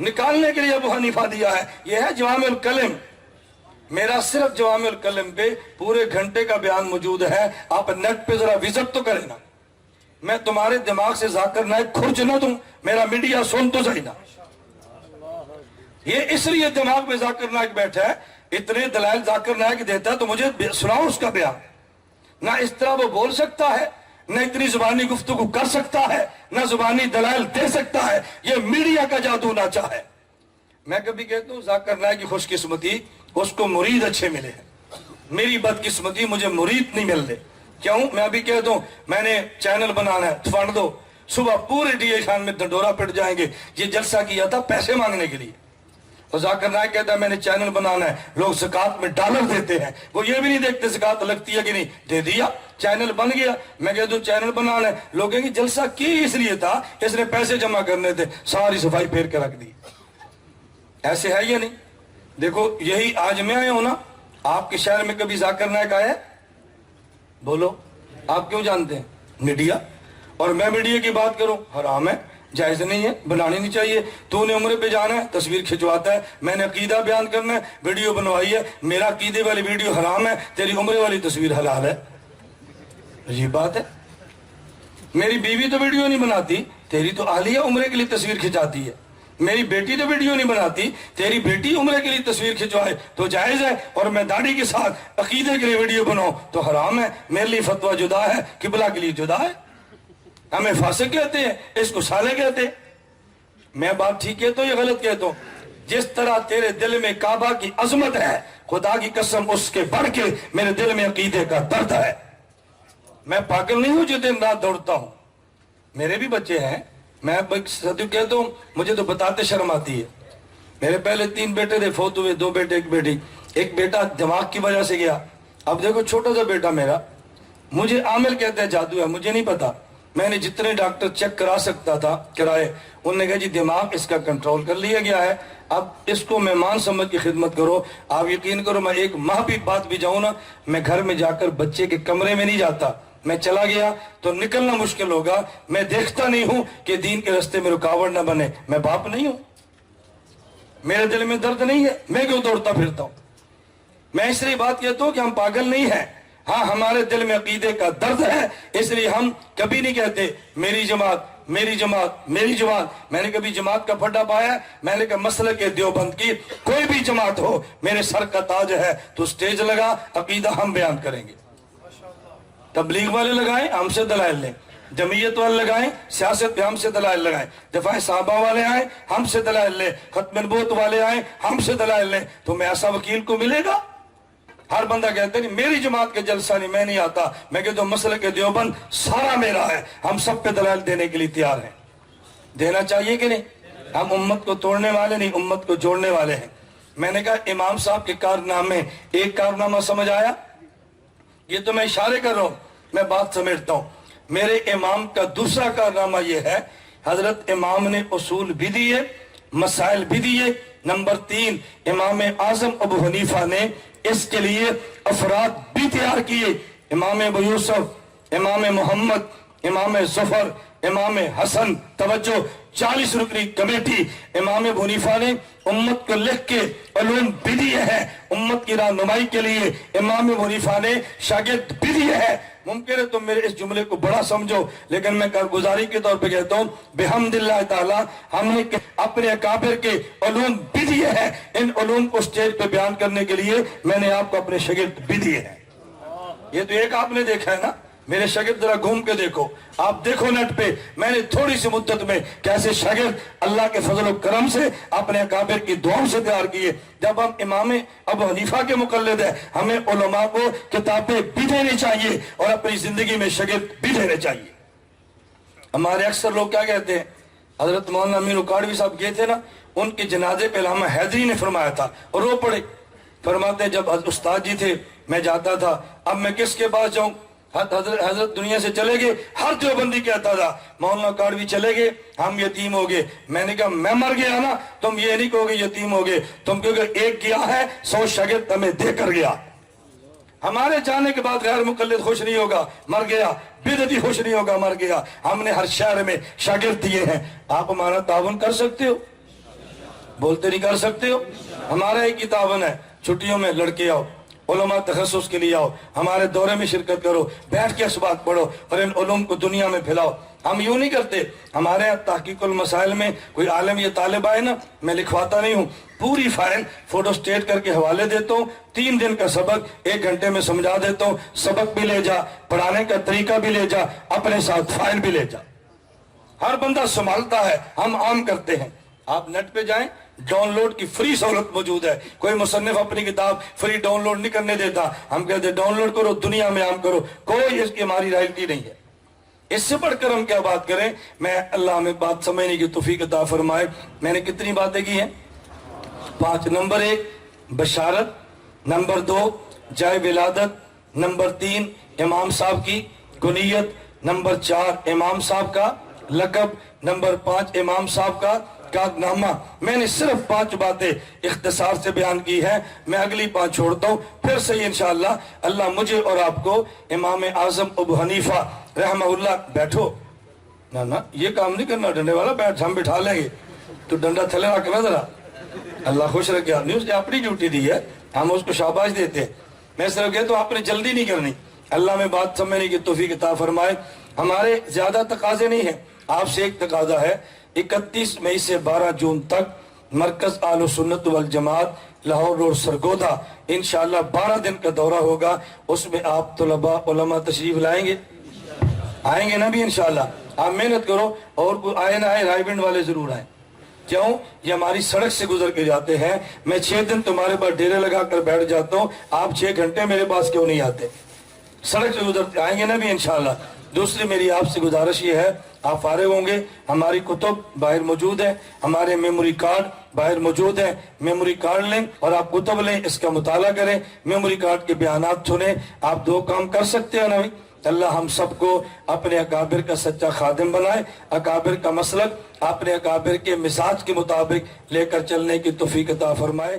نکالنے کے لیے ابو حنیفہ دیا ہے۔ یہ ہے جوامع الکلم۔ میرا صرف جوامع الکلم پہ پورے گھنٹے کا بیان موجود ہے، آپ نیٹ پہ ذرا وزٹ تو کریں نا۔ میں تمہارے دماغ سے ذاکر نائک کھرچ نہ دوں، میرا میڈیا سن تو صحیح نا۔ یہ اس لیے دماغ میں ذاکر نائک بیٹھا ہے، اتنے دلائل ذاکر نائک دیتا ہے تو مجھے سناؤ اس کا بیان۔ نہ اس طرح وہ بول سکتا ہے، نہ اتنی زبانی گفتگو کر سکتا ہے، نہ زبانی دلائل دے سکتا ہے۔ یہ میڈیا کا جادو ناچا ہے۔ میں کبھی کہتا ہوں ذاکر نائک کی خوش قسمتی اس کو مرید اچھے ملے ہیں، میری بدقسمتی مجھے مرید نہیں مل رہے۔ کیوں؟ میں ابھی کہتا ہوں میں نے چینل بنانا ہے، فنڈ دو، صبح پورے ڈی اے خان میں ڈنڈورا پٹ جائیں گے۔ یہ جلسہ کیا تھا پیسے مانگنے کے لیے، اور ذاکر نائک کہتا ہے میں نے چینل بنانا ہے، لوگ زکوٰۃ میں ڈالر دیتے ہیں، وہ یہ بھی نہیں دیکھتے زکوٰۃ لگتی ہے کہ نہیں، دے دیا، چینل بن گیا۔ میں کہتا ہوں چینل بنانا ہے، لوگ کہیں گے جلسہ کی اس لیے تھا، اس نے پیسے جمع کرنے تھے، ساری صفائی پھیر کے رکھ دی۔ ایسے ہے یا نہیں؟ دیکھو یہی آج میں آیا ہوں نا، آپ کے شہر میں کبھی ذاکر نائک آیا ہے؟ بولو، آپ کیوں جانتے ہیں؟ میڈیا۔ اور میں میڈیا کی بات کروں، حرام ہے، جائز نہیں ہے، بنانی نہیں چاہیے۔ تو نے عمرے پہ جانا ہے، تصویر کھنچواتا ہے، میں نے عقیدہ بیان کرنا ہے، ویڈیو بنوائی ہے، میرا عقیدے والی ویڈیو حرام ہے، تیری عمرے والی تصویر حلال ہے۔ عجیب بات ہے، میری بیوی تو ویڈیو نہیں بناتی، تیری تو اہلیہ عمرے کے لیے تصویر کھنچاتی ہے۔ میری بیٹی تو ویڈیو نہیں بناتی، تیری بیٹی عمرے کے لیے تصویر کھنچوائے تو جائز ہے، اور میں داڑھی کے ساتھ عقیدے کے لیے ویڈیو بناؤں تو حرام ہے۔ میرے لیے فتویٰ جدا ہے، قبلہ کے لیے جدا ہے۔ ہمیں فاسق کہتے ہیں، اس کو سالے کہتے ہیں۔ میں بات ٹھیک کہتا ہوں یا غلط کہتا ہوں؟ جس طرح تیرے دل میں کعبہ کی عظمت ہے، خدا کی قسم اس کے بڑھ کے میرے دل میں عقیدے کا درد ہے۔ میں پاگل نہیں ہوں جو دن رات دوڑتا ہوں، میرے بھی بچے ہیں، میں صدیق کہتا ہوں مجھے تو بتاتے شرم آتی ہے۔ میرے پہلے 3 بیٹے تھے، فوت ہوئے، 2 بیٹے 1 بیٹی۔ ایک بیٹا دماغ کی وجہ سے گیا، اب دیکھو چھوٹا سا بیٹا میرا، مجھے عامل کہتے ہیں جادو ہے، مجھے نہیں پتا۔ میں نے جتنے ڈاکٹر چیک کرا سکتا تھا کرائے، انہوں نے کہا جی دماغ اس کا کنٹرول کر لیا گیا ہے، اب اس کو مہمان سمجھ کی خدمت کرو۔ آپ یقین کرو میں 1 ماہ بھی بعد بھی جاؤں نا، میں گھر میں جا کر بچے کے کمرے میں نہیں جاتا، میں چلا گیا تو نکلنا مشکل ہوگا۔ میں دیکھتا نہیں ہوں کہ دین کے راستے میں رکاوٹ نہ بنے، میں باپ نہیں ہوں، میرے دل میں درد نہیں ہے، میں کیوں دوڑتا پھرتا ہوں؟ میں اس لیے بات کہتا ہوں کہ ہم پاگل نہیں ہیں، ہاں ہمارے دل میں عقیدے کا درد ہے، اس لیے ہم کبھی نہیں کہتے میری جماعت میری جماعت میری جماعت۔ میں نے کبھی جماعت کا پھڈا پایا؟ میں نے کہا مسلک دیوبند کی کوئی بھی جماعت ہو، میرے سر کا تاج ہے، تو سٹیج لگا، عقیدہ ہم بیان کریں گے۔ تبلیغ والے لگائیں، ہم سے دلائل لیں، جمعیت والے لگائیں، سیاست پہ ہم سے دلائل لگائیں، دفاع صحابہ والے آئیں، ہم سے دلائل لیں، ختم نبوت والے آئیں، ہم سے دلائل لیں، تو میں ایسا وکیل کو ملے گا؟ ہر بندہ کہتا نہیں میری جماعت کے جلسہ نہیں، میں نہیں آتا۔ میں کہتا ہوں مسلک دیوبند سارا میرا ہے، ہم سب پہ دلائل دینے کے لیے تیار ہیں، دینا چاہیے کہ نہیں؟ ہم امت کو توڑنے والے نہیں، امت کو جوڑنے والے ہیں۔ میں نے کہا امام صاحب کے کارنامے، ایک کارنامہ سمجھ آیا؟ یہ تو میں اشارے کر رہا ہوں، میں بات سمیٹتا ہوں۔ میرے امام کا دوسرا کارنامہ یہ ہے، حضرت امام نے اصول بھی دیے، مسائل بھی دیے۔ نمبر 3، امام اعظم ابو حنیفہ نے اس کے لیے افراد بھی تیار کیے، امام ابو یوسف، امام محمد، امام ظفر، امام حسن۔ توجہ، 40 رکنی کمیٹی امام ابو حنیفہ نے امت کو لکھ کے علوم بھی دیے ہیں، امت کی رہنمائی کے لیے امام ابو حنیفہ نے شاگرد بھی دیے ہیں۔ ممکن ہے تم میرے اس جملے کو بڑا سمجھو، لیکن میں کارگزاری کے طور پہ کہتا ہوں بحمد اللہ تعالی ہم نے اپنے اکابر کے علوم بھی دیے ہیں، ان علوم کو سٹیج پہ بیان کرنے کے لیے میں نے آپ کو اپنے شاگرد بھی دیے ہیں۔ یہ تو ایک آپ نے دیکھا ہے نا، میرے شاگرد ذرا گھوم کے دیکھو، آپ دیکھو نیٹ پہ میں نے تھوڑی سی مدت میں کیسے شاگرد اللہ کے فضل و کرم سے اپنے اکابر کی دعاؤں سے تیار کیے۔ جب ہم امام ابو حنیفہ کے مقلد ہیں، ہمیں علماء کو کتابیں بھی دینے چاہیے اور اپنی زندگی میں شاگرد بھی دینے چاہیے۔ ہمارے اکثر لوگ کیا کہتے ہیں، حضرت مولانا امین اکاڑوی صاحب گئے تھے نا، ان کے جنازے پہ علامہ حیدری نے فرمایا تھا اور رو پڑے. فرماتے جب استاد جی تھے میں جاتا تھا، اب میں کس کے پاس جاؤں؟ حضرت دنیا سے چلے گئے، ہر دیوبندی کہتا تھا مولانا اکاڑوی چلے گئے ہم یتیم ہو گئے. میں نے کہا میں مر گیا نا، تم یہ نہیں کہو گے یتیم ہو گئے، تم کہو گے ایک گیا ہے 100 شاگرد ہمیں دے کر گیا. ہمارے جانے کے بعد غیر مقلد خوش نہیں ہوگا، مر گیا. بدعتی خوش نہیں ہوگا، مر گیا. ہم نے ہر شہر میں شاگرد دیے ہیں. آپ ہمارا تعاون کر سکتے ہو؟ بولتے نہیں کر سکتے ہو؟ ہمارا ایک ہی تعاون ہے، چھٹیوں میں لڑکے آؤ، علماء تخصص کے لیے آؤ، ہمارے دورے میں شرکت کرو، بیٹھ کے اسباق پڑھو اور ان علوم کو دنیا میں پھیلاؤ. ہم یوں نہیں کرتے. ہمارے یہاں تحقیق المسائل میں کوئی عالم یا طالب آئے نا، میں لکھواتا نہیں ہوں، پوری فائل فوٹو سٹیٹ کر کے حوالے دیتا ہوں. 3 دن کا سبق 1 گھنٹے میں سمجھا دیتا ہوں. سبق بھی لے جا، پڑھانے کا طریقہ بھی لے جا، اپنے ساتھ فائل بھی لے جا. ہر بندہ سنبھالتا ہے، ہم عام کرتے ہیں. آپ نیٹ پہ جائیں، ڈاؤن لوڈ کی فری سہولت موجود ہے. کوئی مصنف اپنی کتاب فری ڈاؤن لوڈ نہیں کرنے دیتا. ہم کہتے ہیں ڈاؤن لوڈ کرو، دنیا میں عام کرو، کوئی اس کی ہماری رائلٹی نہیں ہے. اس سے بڑھ کر ہم کیا بات کریں؟ میں اللہ ہمیں بات سمجھنے کی توفیق عطا فرمائے. میں نے کتنی باتیں کی ہیں؟ 5. نمبر 1 بشارت، نمبر 2 جائے ولادت، نمبر 3 امام صاحب کی کنیت، نمبر 4 امام صاحب کا لقب، نمبر 5 امام صاحب کا کاد نامہ. میں نے صرف 5 باتیں اختصار سے بیان کی ہیں. میں اگلی 5 چھوڑتا ہوں، پھر سے انشاءاللہ اللہ مجھے اور آپ کو امام اعظم ابو حنیفہ رحمہ اللہ. بیٹھو نا یہ کام نہیں کرنا، ڈنڈے والا بیٹھ، ہم بٹھا لیں گے تو ڈنڈا تھلے رکھنا ذرا. اللہ خوش رکھے. نہیں، اس نے اپنی ڈیوٹی دی ہے، ہم اس کو شاباش دیتے ہیں. میں صرف کہتا ہوں آپ نے جلدی نہیں کرنی. اللہ میں بات سمجھنے کی توفیق عطا فرمائے. ہمارے زیادہ تقاضے نہیں ہیں، آپ سے ایک تقاضا ہے. 31 مئی سے 12 جون تک مرکز اہل سنت والجماعت لاہور روڈ سرگودا انشاءاللہ 12 دن کا دورہ ہوگا. اس میں آپ طلباء علماء تشریف لائیں گے؟ آئیں گے نا بھی انشاءاللہ. آپ محنت کرو، اور کوئی آئے نہ آئے رائے بینڈ والے ضرور آئیں. کیوں؟ یہ ہماری سڑک سے گزر کے جاتے ہیں. میں 6 دن تمہارے پاس ڈیرے لگا کر بیٹھ جاتا ہوں، آپ 6 گھنٹے میرے پاس کیوں نہیں آتے؟ سڑک سے گزرتے آئیں گے نا بھی انشاءاللہ. دوسری میری آپ سے گزارش یہ ہے، آپ فارغ ہوں گے، ہماری کتب باہر موجود ہے، ہمارے میموری کارڈ باہر موجود ہے. میموری کارڈ لیں اور آپ کتب لیں، اس کا مطالعہ کریں، میموری کارڈ کے بیانات سنیں. آپ 2 کام کر سکتے ہیں نا. اللہ ہم سب کو اپنے اکابر کا سچا خادم بنائے، اکابر کا مسلک اپنے اکابر کے مزاج کے مطابق لے کر چلنے کی توفیق عطا فرمائے.